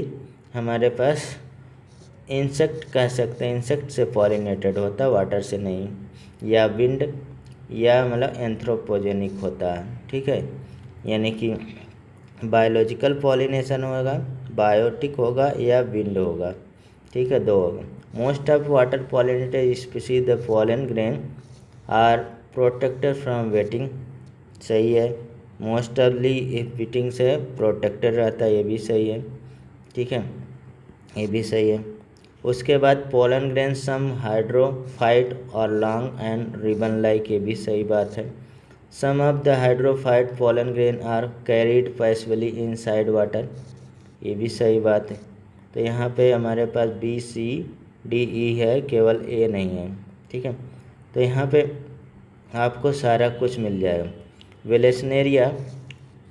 हमारे पास इंसेक्ट कह सकते हैं, इंसेक्ट से पॉलिनेटेड होता है, वाटर से नहीं। या विंड या मतलब एंथ्रोपोजेनिक होता है, ठीक है, यानी कि बायोलॉजिकल पॉलिनेशन होगा, बायोटिक होगा या विंड होगा, ठीक है, 2 होगा। Most of water pollinated species the pollen grain are protected from wetting, सही है। मोस्ट ऑफली वेटिंग से प्रोटेक्टेड रहता है, ये भी सही है, ठीक है, ये भी सही है। उसके बाद पोलन ग्रेन सम हाइड्रोफाइट और लॉन्ग एंड रिबन लाइक, ये भी सही बात है। Some of the hydrophyte pollen grain are carried passively inside water, ये भी सही बात है। तो यहाँ पे हमारे पास बी सी डी ई है, केवल ए नहीं है, ठीक है। तो यहाँ पे आपको सारा कुछ मिल जाएगा। Vallisneria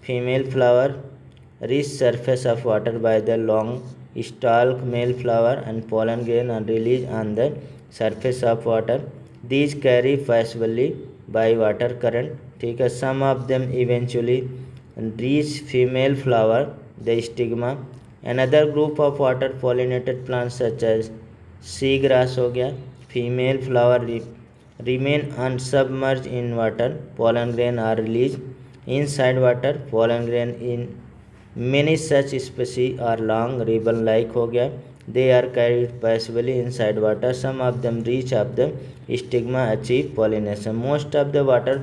female flower reach surface of water by the long stalk male flower and pollen grain are released on the surface of water. These carry passively by water current, ठीक है। Some of them eventually reach female flower, the stigma. Another group of water pollinated plants such as seagrass हो गया, female flower remain unsubmerged in water, pollen grain are released inside water, pollen grain in many such species are long ribbon-like हो गया, they are carried passively inside water. Some of them reach up the stigma achieve pollination. Most of the water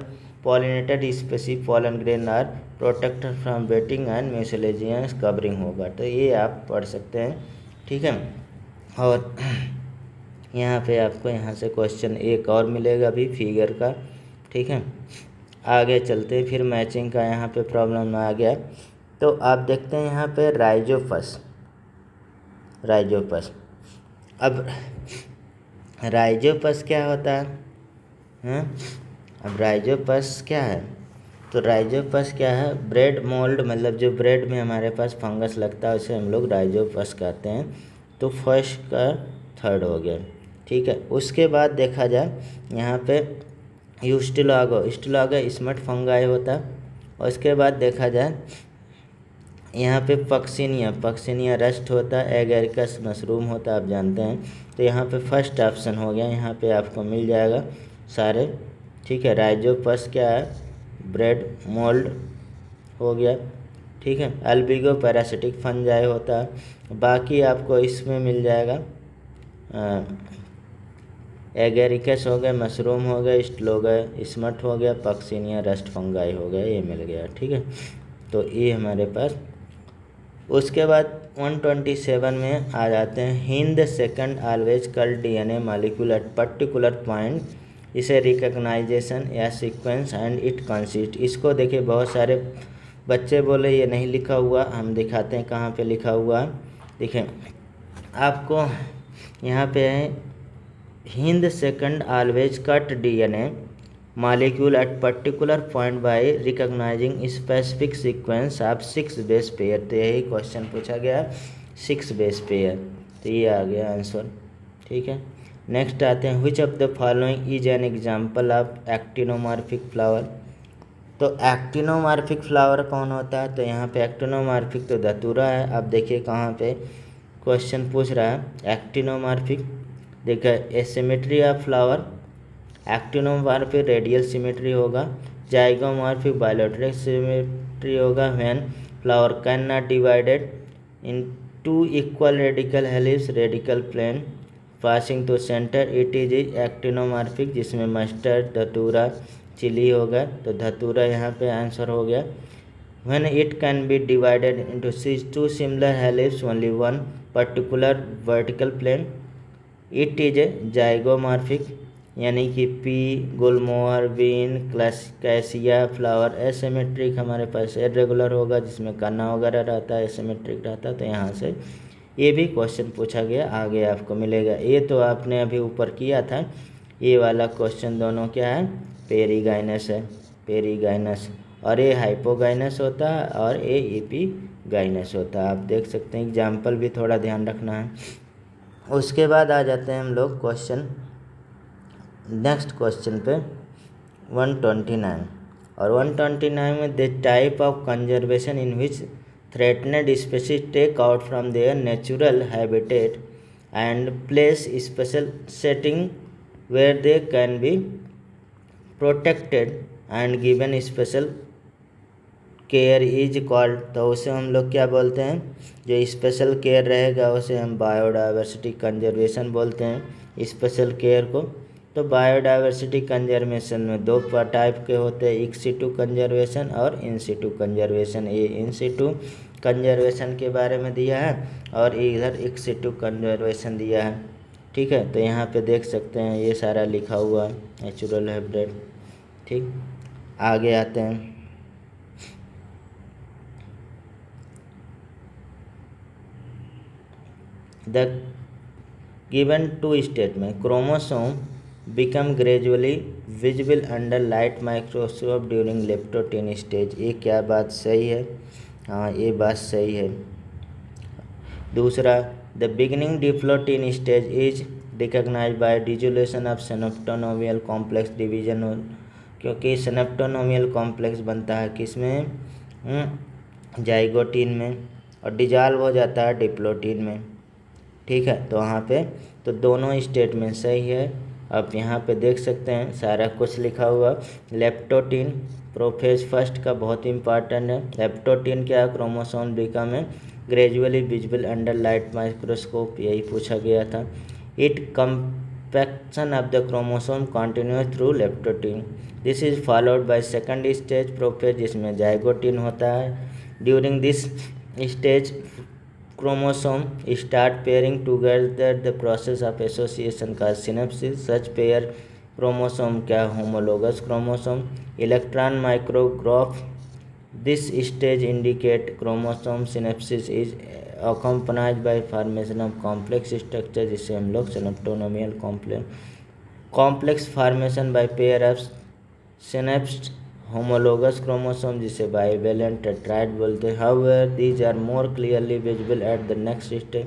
pollinated species pollen grain are protected from wetting and mucilaginous covering होगा। तो ये आप पढ़ सकते हैं, ठीक है। और यहाँ पे आपको यहाँ से क्वेश्चन एक और मिलेगा अभी फिगर का, ठीक है। आगे चलते हैं, फिर मैचिंग का यहाँ पे प्रॉब्लम आ गया। तो आप देखते हैं यहाँ पे राइजोपस, अब राइजोपस क्या होता है, हैं? अब राइजोपस क्या है, तो राइजोपस क्या है, ब्रेड मोल्ड, मतलब जो ब्रेड में हमारे पास फंगस लगता है उसे हम लोग राइजोपस कहते हैं। तो फर्स्ट का थर्ड हो गया, ठीक है। उसके बाद देखा जाए यहाँ पे स्टिलागो स्मट फंगाई होता है। और उसके बाद देखा जाए यहाँ पे पक्सिनिया रस्ट होता है, एगेरिकस मशरूम होता है, आप जानते हैं। तो यहाँ पे फर्स्ट ऑप्शन हो गया, यहाँ पे आपको मिल जाएगा सारे, ठीक है। राइजोपस क्या है, ब्रेड मोल्ड हो गया, ठीक है। अल्बिगो पैरासिटिक फंजाई होता है। बाकी आपको इसमें मिल जाएगा एगेरिकस हो गए, मशरूम हो गए, स्मट हो गया, पक्सिनिया रस्ट फंगाई हो गया, ये मिल गया, ठीक है। तो ये हमारे पास। उसके बाद 127 में आ जाते हैं, हिंद सेकंड ऑलवेज कल DNA molecule at particular point, इसे रिकग्नाइजेशन या सीक्वेंस एंड इट कंसिस्ट। इसको देखिए बहुत सारे बच्चे बोले ये नहीं लिखा हुआ, हम दिखाते हैं कहाँ पे लिखा हुआ। देखिए आपको यहाँ पे है, Hind second always cut DNA molecule at particular point by recognizing specific sequence of 6 base pair। तो यही क्वेश्चन पूछा गया, 6 बेस पेयर, तो ये आ गया आंसर, ठीक है। नेक्स्ट आते हैं, which of the following is an example of actinomorphic flower. तो एक्टिनोमॉर्फिक फ्लावर कौन होता है, तो यहाँ पे एक्टिनोमॉर्फिक तो धतूरा है। अब देखिए कहाँ पे क्वेश्चन पूछ रहा है एक्टिनोमॉर्फिक, देखिए asymmetry of flower, actinomorphic radial symmetry होगा, जाइगोमॉर्फिक बायोलेटरिक सिमेट्री होगा, when flower can not divided in 2 equal radical helix radical plane passing to centre, it is actinomorphic, जिसमें मस्टर्ड, धतूरा, चिली होगा, तो datura यहाँ पे answer हो गया। When it can be divided into 2 similar helix only one particular vertical plane, it is zygomorphic, यानी कि pea, gulmohar, bean, cassia, flower asymmetric हमारे पास इरेगुलर होगा, जिसमें कन्ना वगैरह रहता है, एसिमेट्रिक रहता है, तो यहाँ से ये भी क्वेश्चन पूछा गया, आगे आपको मिलेगा। ये तो आपने अभी ऊपर किया था, ये वाला क्वेश्चन दोनों क्या है, पेरीगाइनस है, पेरीगाइनस, और ये हाइपोगाइनस होता है और ये एपीगाइनस होता है। आप देख सकते हैं, एग्जाम्पल भी थोड़ा ध्यान रखना है। उसके बाद आ जाते हैं हम लोग क्वेश्चन, नेक्स्ट क्वेश्चन पे 129, और 129 में the type of conservation in which threatened species take out from their natural habitat and place special setting where they can be protected and given special care is called, तो उसे हम लोग क्या बोलते हैं, जो स्पेशल केयर रहेगा उसे हम बायोडाइवर्सिटी कंजर्वेशन बोलते हैं, स्पेशल केयर को। तो बायोडाइवर्सिटी कंजर्वेशन में 2 टाइप के होते हैं, इन सिटू कंजर्वेशन और इन सिटू कंजर्वेशन। ये इन सिटू कंजर्वेशन के बारे में दिया है और इधर इन सिटू कंजर्वेशन दिया है, ठीक है। तो यहाँ पे देख सकते हैं ये सारा लिखा हुआ है, नेचुरल हैबिटेट, ठीक। आगे आते हैं, द गिवन 2 स्टेट में chromosome become gradually visible under light microscope during leptotene stage, ये क्या बात सही है, हाँ ये बात सही है। दूसरा, the beginning diplotene stage is recognised by dissolution of synaptonemal complex division, क्योंकि सिनेप्टोनोमियल कॉम्प्लेक्स बनता है किसमें, जाइगोटीन में, और डिजॉल्व हो जाता है डिप्लोटीन में, ठीक है। तो वहाँ पे तो दोनों स्टेट में सही है। अब यहाँ पे देख सकते हैं सारा कुछ लिखा हुआ, लेप्टोटीन प्रोफेज फर्स्ट का बहुत इंपॉर्टेंट है। लेप्टोटीन क्या, क्रोमोसोम बिकम में gradually visible under light microscope, यही पूछा गया था। It compaction of the chromosome continues through leptotene, this is followed by second stage prophase, जिसमें जाइगोटीन होता है। During this stage chromosome start pairing together, the process of association का synapsis, such pair chromosome क्या, homologous chromosome. Electron micrograph, this stage indicate chromosome synapsis is accompanied by formation of complex structure, जिसे हम लोग synaptonemal complex formation by pair of synapsed homologous chromosome, जिसे bivalent tetrad बोलते हैं। However these are more clearly visible at the next stage,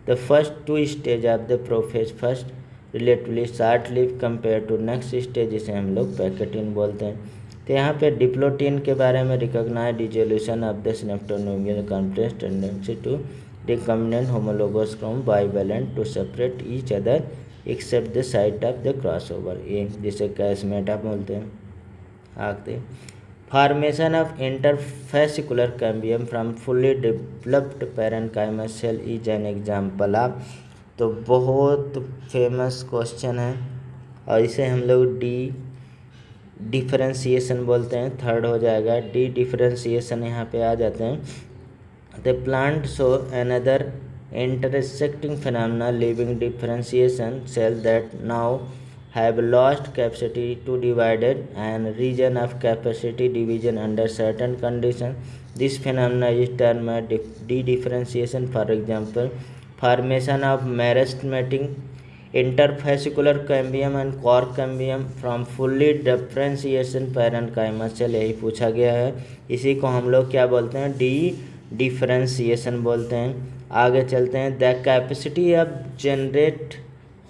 the first 2 stage of the prophase first relatively short live compare to next stage, जिसे हम लोग pachytene बोलते हैं। तो यहाँ पे डिप्लोटीन के बारे में recognize dissolution of the synaptonemal complex tendency to recombinant homologous chrome bivalent to separate each other except the site of the crossover, ये जिसे कैसमेटा बोलते हैं। आगे, formation of interfascicular cambium from fully developed parenchymatous cell is an example of, तो बहुत famous question है और इसे हम लोग डिफरेंशिएशन बोलते हैं, थर्ड हो जाएगा। डिफरेंशिएशन यहाँ पे आ जाते हैं। The plant show another intersecting phenomena living differentiation cell that now have lost capacity to divided and region of capacity division under certain conditions. This phenomena is termed de-differentiation. For example, formation of meristematic interfascicular cambium and cork cambium from fully differentiation parenchyma cell, यही पूछा गया है। इसी को हम लोग क्या बोलते हैं, डिफरेंशिएशन बोलते हैं। आगे चलते हैं, the capacity of generate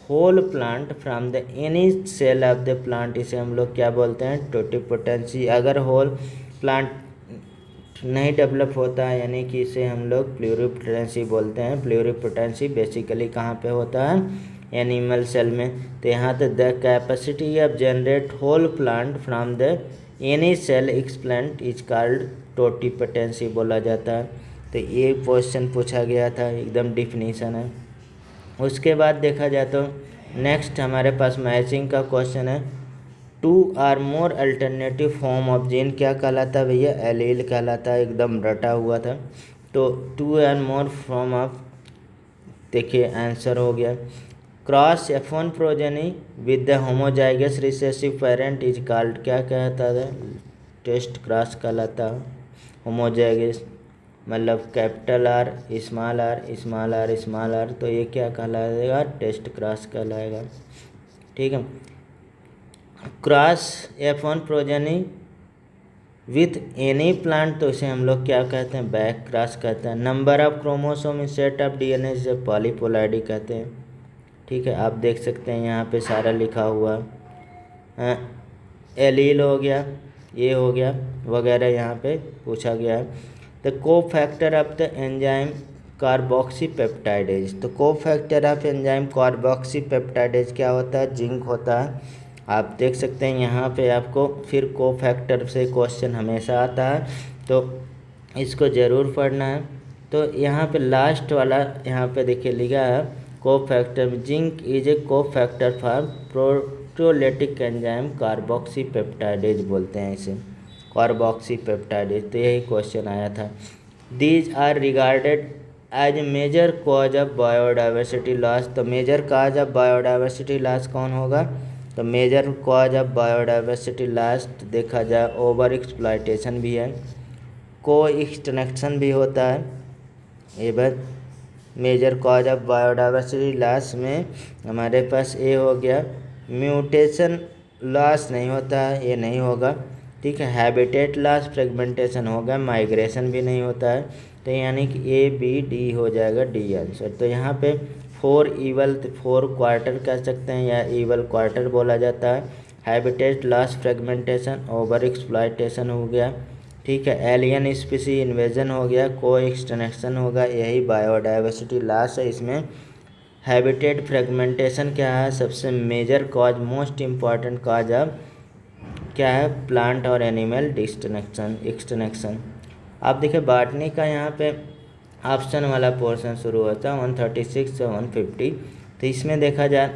whole plant from the any cell of the plant, इसे हम लोग क्या बोलते हैं, टोटिपोटेंसी। अगर होल प्लांट नहीं डेवलप होता है यानी कि इसे हम लोग प्लूरिपोटेंसी बोलते हैं। प्लूरिपोटेंसी बेसिकली कहाँ पे होता है, एनिमल सेल में। तो यहाँ तो the capacity of generate whole plant from the any cell explant is called totipotency बोला जाता है। तो ये क्वेश्चन पूछा गया था, एकदम डिफिनीशन है। उसके बाद देखा जाए तो नेक्स्ट हमारे पास मैचिंग का क्वेश्चन है। 2 or more alternative form of gene क्या कहलाता है भैया? एलील कहलाता है, एकदम रटा हुआ था। तो 2 or more फॉर्म ऑफ, देखिए आंसर हो गया। Cross F1 progeny with the homozygous recessive parent is called, क्या कहता था? टेस्ट क्रॉस कहलाता। होमोजाइगस मतलब capital R small R small R small R, तो ये क्या कहलाएगा? टेस्ट क्रॉस कहलाएगा। ठीक है। Cross F1 progeny with any plant, तो इसे हम लोग क्या कहते हैं? बैक क्रॉस कहते हैं। Number of chromosome in set of DNA से पॉलीपोलाइडी कहते हैं। ठीक है, आप देख सकते हैं यहाँ पे सारा लिखा हुआ है। एलील हो गया, ये हो गया वगैरह, यहाँ पे पूछा गया है। द को factor of the enzyme carboxypeptidase, तो को फैक्टर ऑफ एंजाइम कार्बोक्सीपेप्टाइडेज क्या होता है? जिंक होता है। आप देख सकते हैं यहाँ पे आपको फिर को फैक्टर से क्वेश्चन हमेशा आता है, तो इसको ज़रूर पढ़ना है। तो यहाँ पे लास्ट वाला यहाँ पे देखिए लिखा है को factor, zinc is a cofactor for proteolytic enzyme carboxypeptidase बोलते हैं इसे, कार्बोक्सीपेप्टाइडेज। तो यही क्वेश्चन आया था। These are regarded as major cause of biodiversity loss, तो major cause of biodiversity loss कौन होगा? तो major cause of biodiversity loss देखा जाए ओवर एक्सप्लॉयटेशन भी है, को एक्सटिंक्शन भी होता है। ये बात major cause of biodiversity loss में हमारे पास ये हो गया। म्यूटेशन लॉस नहीं होता है, ये नहीं होगा। ठीक है, हैबिटेट लॉस, फ्रेगमेंटेशन होगा, माइग्रेशन भी नहीं होता है। तो यानी कि ए बी डी हो जाएगा डी आंसर। तो यहाँ पे 4 ईवल 4 क्वार्टर कह सकते हैं या ईवल क्वार्टर बोला जाता है। Habitat loss, fragmentation, over exploitation हो गया। ठीक है, एलियन स्पीसी इन्वेजन हो गया, को एक्सटिंक्शन होगा, यही बायोडाइवर्सिटी लॉस है। इसमें हैबिटेट फ्रेगमेंटेशन क्या है? सबसे major cause, most important cause of क्या है? प्लांट और एनिमल एक्सटिंक्शन। आप देखिए बॉटनी का यहाँ पे ऑप्शन वाला पोर्शन शुरू होता है 136 से 150। तो इसमें देखा जाए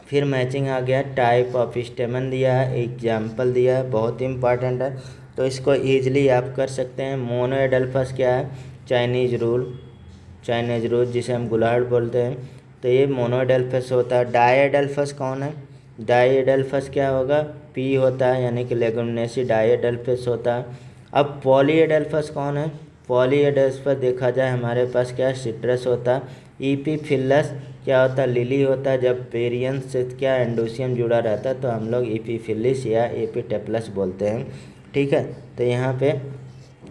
फिर मैचिंग आ गया। टाइप ऑफ स्टेमन दिया है, एग्जाम्पल दिया है, बहुत इंपॉर्टेंट है, तो इसको ईजिली आप कर सकते हैं। मोनोएडल्फस क्या है? चाइनीज रूल जिसे हम गुलाड़ बोलते हैं, तो ये मोनोएडल्फस होता है। डाइएडल्फस कौन है? डाइएडल्फस क्या होगा? पी होता है, यानी कि लेगुमिनेसी डाइएडल्फस होता है। अब पॉलीएडल्फस कौन है? पॉलीएडल्फस देखा जाए हमारे पास क्या? सिट्रस होता है। ईपीफिलस क्या होता है? लिली होता है। जब पेरियंस से क्या एंडोसियम जुड़ा रहता है तो हम लोग ईपीफिलिस या एपिटेपलस बोलते हैं। ठीक है, तो यहाँ पे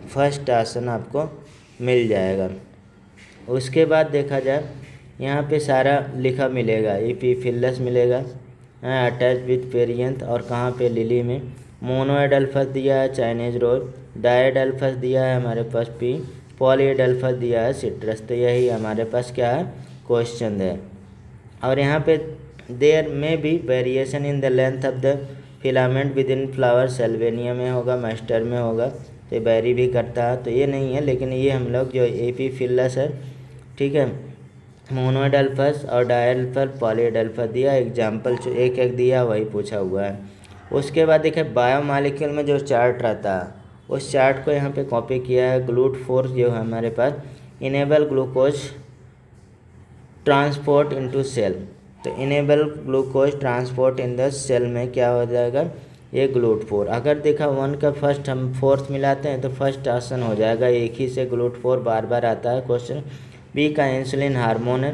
फर्स्ट ऑप्शन आपको मिल जाएगा। उसके बाद देखा जाए यहाँ पे सारा लिखा मिलेगा, एपिफिलस मिलेगा अटैच विथ पेरियंथ, और कहाँ पे? लिली में। मोनोएडल्फस दिया है चाइनीज रोल, डाइएडल्फस दिया है हमारे पास पी, पॉलीएडल्फस दिया है सिट्रस। तो यही हमारे पास क्या है? क्वेश्चन है। और यहाँ पे देयर में भी variation in the length of the filament within flower, Salvinia में होगा, मैस्टर में होगा, तो वेरी भी करता है। तो ये नहीं है, लेकिन ये हम लोग जो एपिफिलस है, ठीक है, मोनोएडल्फस और डायल्फस, पॉलीएडल्फस दिया, एग्जाम्पल एक एक दिया, वही पूछा हुआ है। उसके बाद देखिए बायोमॉलिक्यूल में जो चार्ट रहता है उस चार्ट को यहाँ पे कॉपी किया है। GLUT4 जो है हमारे पास, enable glucose transport into cell, तो enable glucose transport in the cell में क्या हो जाएगा? ये GLUT4। अगर देखा 1 का फर्स्ट हम 4th मिलाते हैं तो फर्स्ट ऑप्शन हो जाएगा, एक ही से GLUT4 बार बार आता है क्वेश्चन। बी का इंसुलिन हार्मोन है।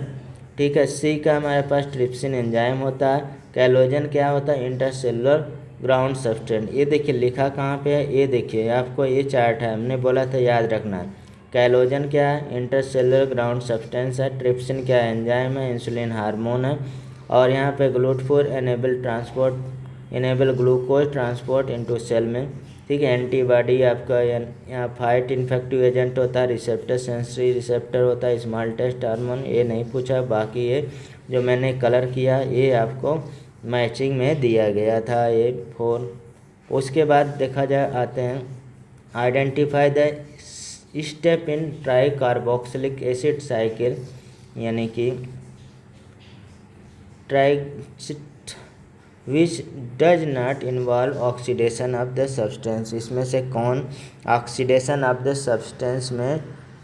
ठीक है, सी का हमारे पास ट्रिप्सिन एंजाइम होता है। कैलोजन क्या होता है? Intercellular ground substance. ये देखिए लिखा कहाँ पे है? ये देखिए आपको ये चार्ट है, हमने बोला था याद रखना है। कैलोजन क्या है? इंटरसेलुलर ग्राउंड सब्सटेंस है। ट्रिप्सिन क्या है? एंजाइम है। इंसुलिन हार्मोन है। और यहाँ पे GLUT4 enable glucose transport into cell में। ठीक है, एंटीबॉडी आपका यहाँ फाइट इन्फेक्टिव एजेंट होता है। रिसेप्टर सेंसरी रिसेप्टर होता है। स्मॉल टेस्ट हार्मोन ये नहीं पूछा, बाकी ये जो मैंने कलर किया ये आपको मैचिंग में दिया गया था, ये 4। उसके बाद देखा जाए आते हैं identify the step in tricarboxylic acid cycle यानी कि ट्राइसिट which does not involve oxidation of the substance. इसमें से कौन ऑक्सीडेशन ऑफ द सब्सटेंस में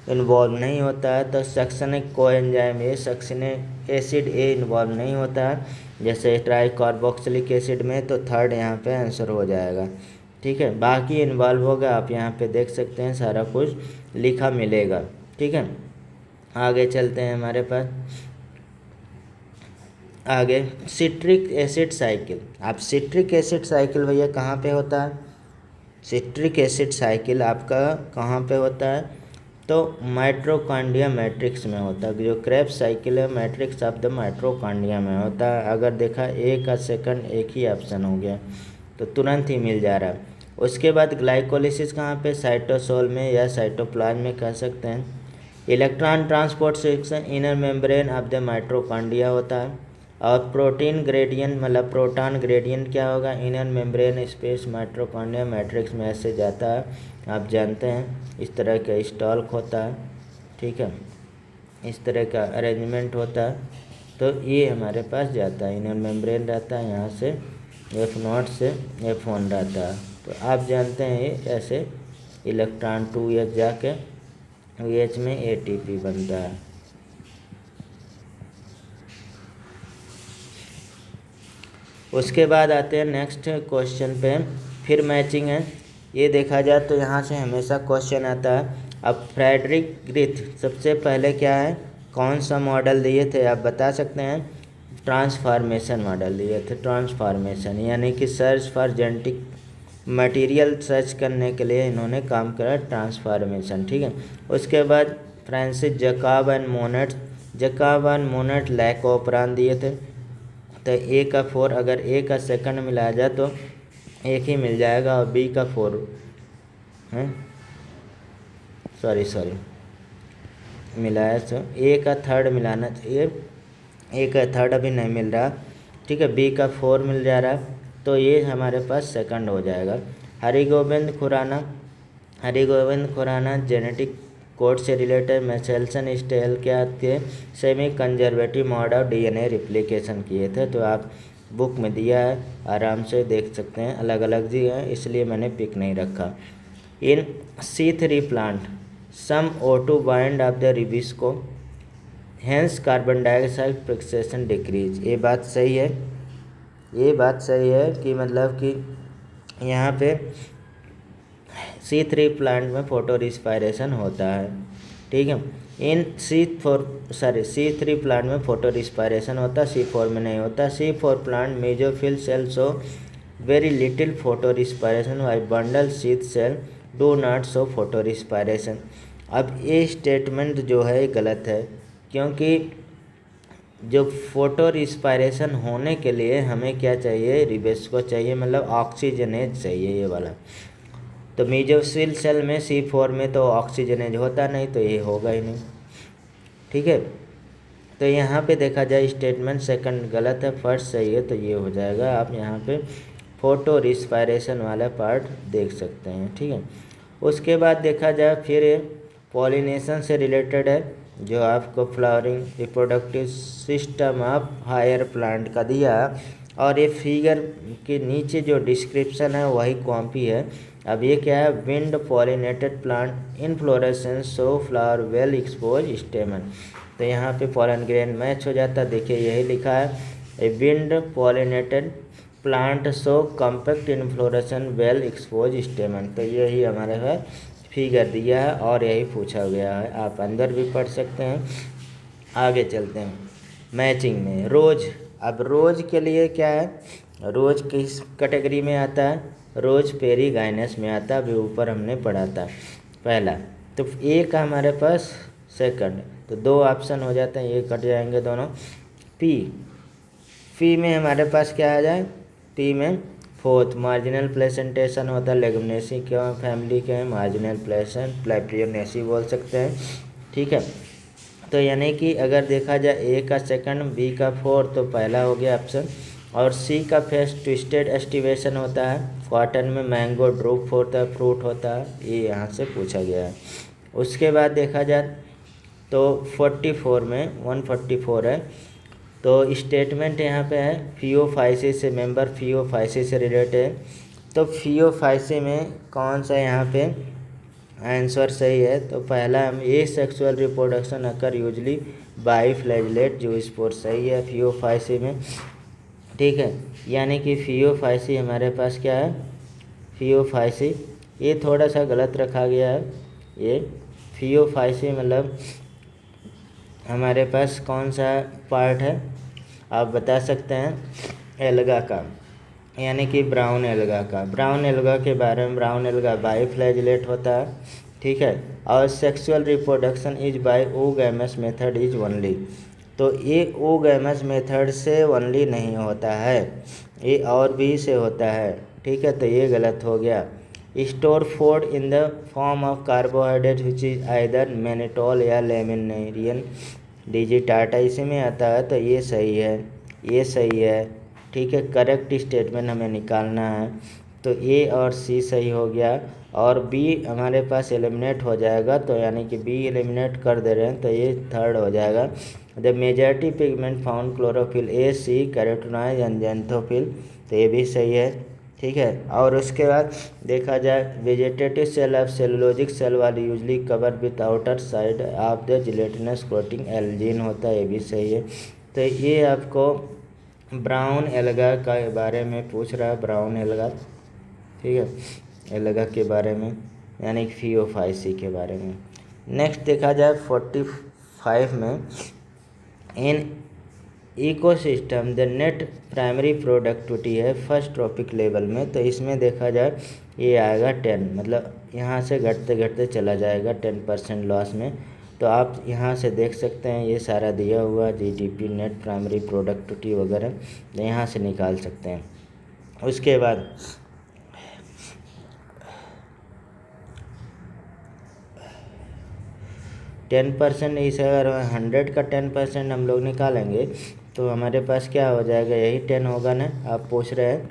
इन्वॉल्व नहीं होता है? तो succinic coenzyme A, succinic acid A involve नहीं होता है जैसे ट्राई कार्बोक्सिलिक एसिड में, तो थर्ड यहाँ पे आंसर हो जाएगा। ठीक है, बाकी इन्वॉल्व होगा, आप यहाँ पे देख सकते हैं सारा कुछ लिखा मिलेगा। ठीक है, आगे चलते हैं हमारे पास। आगे सिट्रिक एसिड साइकिल। अब सिट्रिक एसिड साइकिल भैया कहाँ पे होता है? सिट्रिक एसिड साइकिल आपका कहाँ पे होता है? तो माइटोकॉन्ड्रिया मैट्रिक्स में होता है। जो क्रेब्स साइकिल है मैट्रिक्स ऑफ द माइटोकॉन्ड्रिया में होता है। अगर देखा ए का सेकंड एक ही ऑप्शन हो गया तो तुरंत ही मिल जा रहा है। उसके बाद ग्लाइकोलिसिस कहाँ पे? साइटोसोल में या साइटोप्लाज्म में कह सकते हैं। Electron transport section inner membrane of the mitochondria होता है। और प्रोटीन ग्रेडियंट मतलब प्रोटॉन ग्रेडियंट क्या होगा? Inner membrane space mitochondria matrix में ऐसे जाता है, आप जानते हैं। इस तरह का स्टॉल्क होता है। ठीक है, इस तरह का अरेंजमेंट होता है। तो ये हमारे पास जाता है, इनर मेम्ब्रेन रहता है, यहाँ से F0 से F1 रहता है। तो आप जानते हैं ये ऐसे इलेक्ट्रॉन 2s जाके OH में ATP बनता है। उसके बाद आते हैं नेक्स्ट क्वेश्चन पे, फिर मैचिंग है। ये देखा जाए तो यहाँ से हमेशा क्वेश्चन आता है। अब फ्रेडरिक ग्रीथ सबसे पहले क्या है, कौन सा मॉडल दिए थे आप बता सकते हैं? ट्रांसफॉर्मेशन मॉडल दिए थे। ट्रांसफॉर्मेशन यानी कि search for genetic material search करने के लिए इन्होंने काम करा, ट्रांसफॉर्मेशन। ठीक है, उसके बाद Francis Jacob and Monod, Jacob and Monod lac operon दिए थे। तो ए का 4 अगर ए का सेकंड मिलाया जाए तो एक ही मिल जाएगा, और बी का 4 है, सॉरी मिलाया तो ए का थर्ड मिलाना चाहिए, ए का थर्ड अभी नहीं मिल रहा। ठीक है, बी का 4 मिल जा रहा, तो ये हमारे पास सेकंड हो जाएगा। हरिगोविंद खुराना जेनेटिक कोड से रिलेटेड मेसेल्सन स्टेल क्या थे? Semi conservative mode of DNA replication किए थे। तो आप बुक में दिया है, आराम से देख सकते हैं, अलग अलग जी है इसलिए मैंने पिक नहीं रखा। In C3 plant some O2 bind of the rubisco, hence carbon dioxide fixation decrease. ये बात सही है, ये बात सही है कि मतलब कि यहाँ पे C3 प्लांट में फोटो रिस्पायरेशन होता है। ठीक है, इन C3 प्लांट में फोटो रिस्पायरेशन होता है, C4 में नहीं होता। C4 plant mesophyll cell show very little photorespiration why bundle sheath cell do not show photorespiration. अब ये स्टेटमेंट जो है गलत है, क्योंकि जो फोटो रिस्पायरेशन होने के लिए हमें क्या चाहिए? रिबेस्को चाहिए, मतलब ऑक्सीजनेज चाहिए ये वाला। तो मेजोफिल सेल में C4 में तो ऑक्सीजनेज होता नहीं, तो ये होगा ही नहीं। ठीक है, तो यहाँ पे देखा जाए स्टेटमेंट सेकंड गलत है, फर्स्ट सही है, तो ये हो जाएगा। आप यहाँ पे फोटो रिस्पायरेशन वाला पार्ट देख सकते हैं। ठीक है, उसके बाद देखा जाए फिर पॉलिनेशन से रिलेटेड है, जो आपको flowering reproductive system of higher plant का दिया, और ये फिगर के नीचे जो डिस्क्रिप्शन है वही कॉपी है। अब ये क्या है? Wind pollinated plant inflorescence show flower well expose स्टेमन। तो यहाँ पे पॉलन ग्रेन मैच हो जाता है। देखिए यही लिखा है, a wind pollinated plant show compact inflorescence well expose स्टेमन। तो यही हमारे पास फिगर दिया है और यही पूछा गया है, आप अंदर भी पढ़ सकते हैं। आगे चलते हैं मैचिंग में। रोज, अब रोज के लिए क्या है? रोज किस कैटेगरी में आता है? रोज पेरीगाइनस में आता है, अभी ऊपर हमने पढ़ा था पहला। तो ए का हमारे पास सेकंड, तो 2 ऑप्शन हो जाते हैं, ये कट जाएंगे दोनों। पी में हमारे पास क्या आ जाए? पी में 4th मार्जिनल प्लेसेंटेशन होता है, लेगुमिनेसी के फैमिली के हैं, मार्जिनल प्लेसेंट प्लेपियोनेसी बोल सकते हैं। ठीक है, तो यानी कि अगर देखा जाए ए का सेकंड, बी का 4th, तो पहला हो गया ऑप्शन। और सी का फेस ट्विस्टेड एस्टिवेशन होता है, कॉटन में मैंगो ड्रूप होता है, फ्रूट होता है, ये यहाँ से पूछा गया है। उसके बाद देखा जाए तो 44 में 144 है, तो स्टेटमेंट यहाँ पे है फियोफाइसी से मेंबर फियोफाइसी से रिलेटेड है। तो फियोफाइसी में कौन सा यहाँ पे आंसर सही है? तो पहला हम ए sexual reproduction occur usually by flagellate zoospore सही है फियोफाइसी में। ठीक है, यानी कि फियोफाइसी हमारे पास क्या है? फियोफाइसी ये थोड़ा सा गलत रखा गया है। ये फियोफाइसी मतलब हमारे पास कौन सा पार्ट है आप बता सकते हैं? एल्गा का, यानी कि ब्राउन एल्गा का। ब्राउन एल्गा के बारे में, ब्राउन एल्गा बाई फ्लैजलेट होता है। ठीक है, और sexual reproduction is by oogamous method is only. तो ये ओगैमस मेथड से ओनली नहीं होता है, ये और भी से होता है। ठीक है, तो ये गलत हो गया। Store food in the form of carbohydrate which is either mannitol या लेमिनेरियन डिजिटाटा इसी में आता है, तो ये सही है, ये सही है। ठीक है, करेक्ट स्टेटमेंट हमें निकालना है, तो ए और सी सही हो गया और बी हमारे पास एलिमिनेट हो जाएगा, तो यानी कि बी एलिमिनेट कर दे रहे हैं, तो ये थर्ड हो जाएगा। The majority pigment found chlorophyll A C carotenoid and xanthophyll, तो ये भी सही है। ठीक है, और उसके बाद देखा जाए vegetative cell of cellulosic cell वाली usually cover with outer side of the gelatinous coating algin होता है, ये भी सही है। तो ये आपको ब्राउन एल्गा के बारे में पूछ रहा है, ब्राउन एल्गा। ठीक है, एल्गा के बारे में यानी फियोफाइसी के बारे में। नेक्स्ट देखा जाए 45 में in ecosystem the net primary productivity है फर्स्ट ट्रॉपिक लेवल में, तो इसमें देखा जाए ये आएगा 10, मतलब यहाँ से घटते घटते चला जाएगा 10% लॉस में। तो आप यहाँ से देख सकते हैं ये सारा दिया हुआ जीडीपी नेट प्राइमरी प्रोडक्टिविटी वगैरह, तो यहाँ से निकाल सकते हैं। उसके बाद 10% इसे अगर 100 का 10% हम लोग निकालेंगे तो हमारे पास क्या हो जाएगा? यही 10 होगा ना, आप पूछ रहे हैं,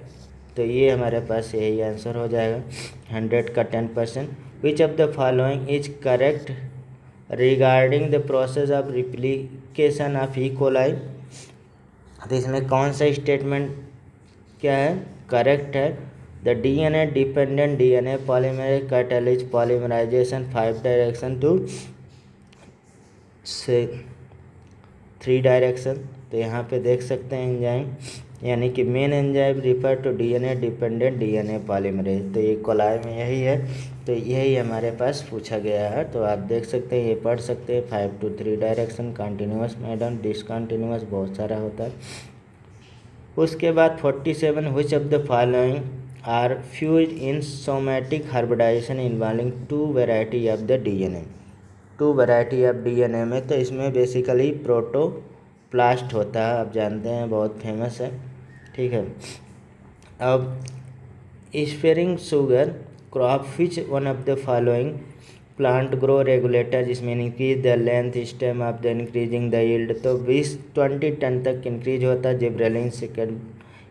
तो ये हमारे पास यही आंसर हो जाएगा 100 का 10%। Which of the following is correct regarding the process of replication of E coli? तो इसमें कौन सा स्टेटमेंट क्या है करेक्ट है? The DNA dependent DNA polymerase catalyse polymerisation 5 direction to से 3 डायरेक्शन। तो यहाँ पे देख सकते हैं एंजाइम, यानी कि main enzyme refer to DNA dependent DNA polymerase, तो ये कोलाई में यही है, तो यही हमारे पास पूछा गया है। तो आप देख सकते हैं, ये पढ़ सकते हैं 5 to 3 direction, continuous madam discontinuous बहुत सारा होता है। उसके बाद 47 which of the following are fuse in somatic hybridization involving 2 variety of the DNA? 2 variety of DNA में, तो इसमें बेसिकली प्रोटोप्लास्ट होता है, आप जानते हैं बहुत फेमस है। ठीक है, अब spraying sugar crop which one of the following plant grow regulator जिसमें increase the length stem of the increasing the yield, तो 20-20 टन तक इंक्रीज होता है जिब्रेलिन सेकेंड।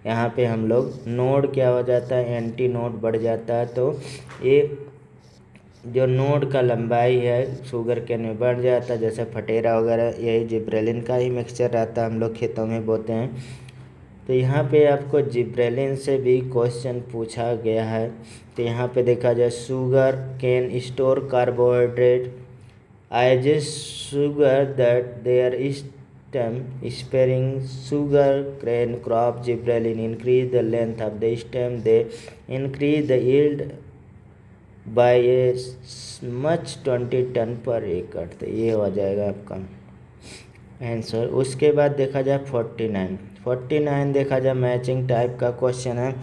यहाँ पे हम लोग नोड क्या हो जाता है? एंटी नोड बढ़ जाता है, तो ये जो नोड का लंबाई है शुगर केन में बढ़ जाता है, जैसे फटेरा वगैरह, यही जिब्रेलिन का ही मिक्सचर रहता है, हम लोग खेतों में बोते हैं। तो यहाँ पे आपको जिब्रेलिन से भी क्वेश्चन पूछा गया है। तो यहाँ पे देखा जाए sugar cane store carbohydrate as a sugar that their stem sparing sugar cane crop gibberellin increase the length of the stem they increase the yield by a much 20 ton per एकड़, तो ये हो जाएगा आपका आंसर। उसके बाद देखा जाए 49 देखा जाए मैचिंग टाइप का क्वेश्चन है,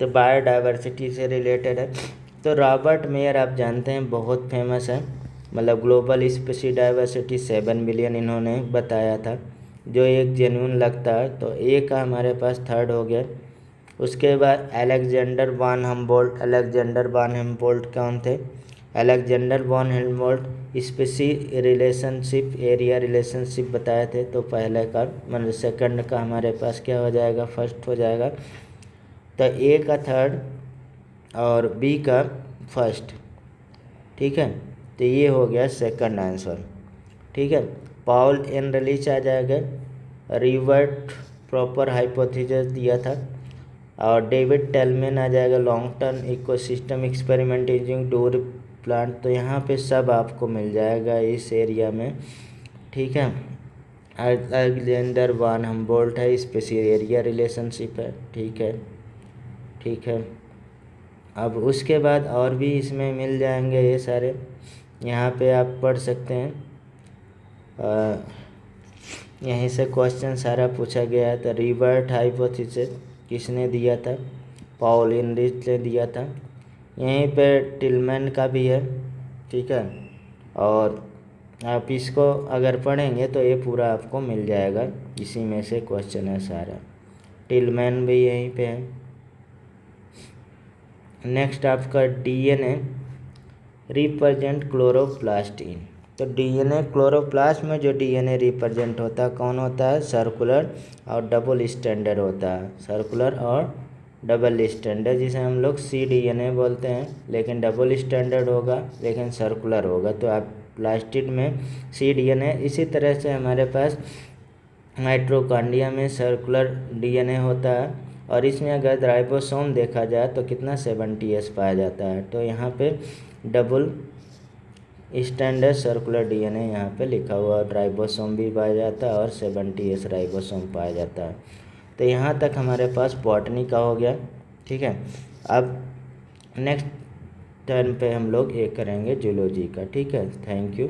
तो बायोडाइवर्सिटी से रिलेटेड है। तो रॉबर्ट मेयर आप जानते हैं बहुत फेमस है, मतलब ग्लोबल स्पीशीज डाइवर्सिटी 7 बिलियन इन्होंने बताया था, जो एक जेन्युइन लगता है, तो ए का हमारे पास थर्ड हो गया। उसके बाद अलेक्जेंडर वॉन हम्बोल्ट कौन थे? Alexander von Humboldt species relationship area relationship बताए थे, तो पहले का मतलब सेकंड का हमारे पास क्या हो जाएगा? फर्स्ट हो जाएगा। तो ए का थर्ड और बी का फर्स्ट। ठीक है, तो ये हो गया सेकंड आंसर। ठीक है, पाउल एनरिच आ जाएगा, रिवर्ट प्रॉपर हाइपोथेसिस दिया था। और डेविड टेलमैन आ जाएगा, long term ecosystem experiment using door plant. तो यहाँ पे सब आपको मिल जाएगा इस एरिया में। ठीक है, अलेक्जेंडर वान हम्बोल्ट है, स्पेसियल एरिया रिलेशनशिप है। ठीक है, ठीक है। अब उसके बाद और भी इसमें मिल जाएंगे ये सारे, यहाँ पे आप पढ़ सकते हैं। यहीं से क्वेश्चन सारा पूछा गया है। तो रिवर्ट हाइपोथेसिस किसने दिया था? पाउल एनरिच ने दिया था। यहीं पे टिलमैन का भी है। ठीक है, और आप इसको अगर पढ़ेंगे तो ये पूरा आपको मिल जाएगा, इसी में से क्वेश्चन है सारा। टिलमैन भी यहीं पे है। नेक्स्ट आपका डीएनए रिप्रेजेंट क्लोरोप्लास्ट इन। तो डीएनए क्लोरोप्लास्ट में जो डीएनए रिप्रेजेंट होता है कौन होता है? सर्कुलर और डबल स्टैंडर्ड होता है। सर्कुलर और डबल स्टैंडर्ड, जिसे हम लोग cDNA बोलते हैं, लेकिन डबल स्टैंडर्ड होगा लेकिन सर्कुलर होगा। तो आप प्लास्टिड में cDNA। इसी तरह से हमारे पास माइटोकॉन्ड्रिया में सर्कुलर डीएनए होता है, और इसमें अगर राइबोसोम देखा जाए तो कितना 70S पाया जाता है। तो यहाँ पे डबल स्टैंडर्ड सर्कुलर डीएनए यहाँ पे लिखा हुआ, और राइबोसोम भी पाया जाता है और 70S राइबोसोम पाया जाता है। तो यहाँ तक हमारे पास बॉटनी का हो गया। ठीक है, अब नेक्स्ट टर्न पे हम लोग ये करेंगे जूलॉजी का। ठीक है, थैंक यू।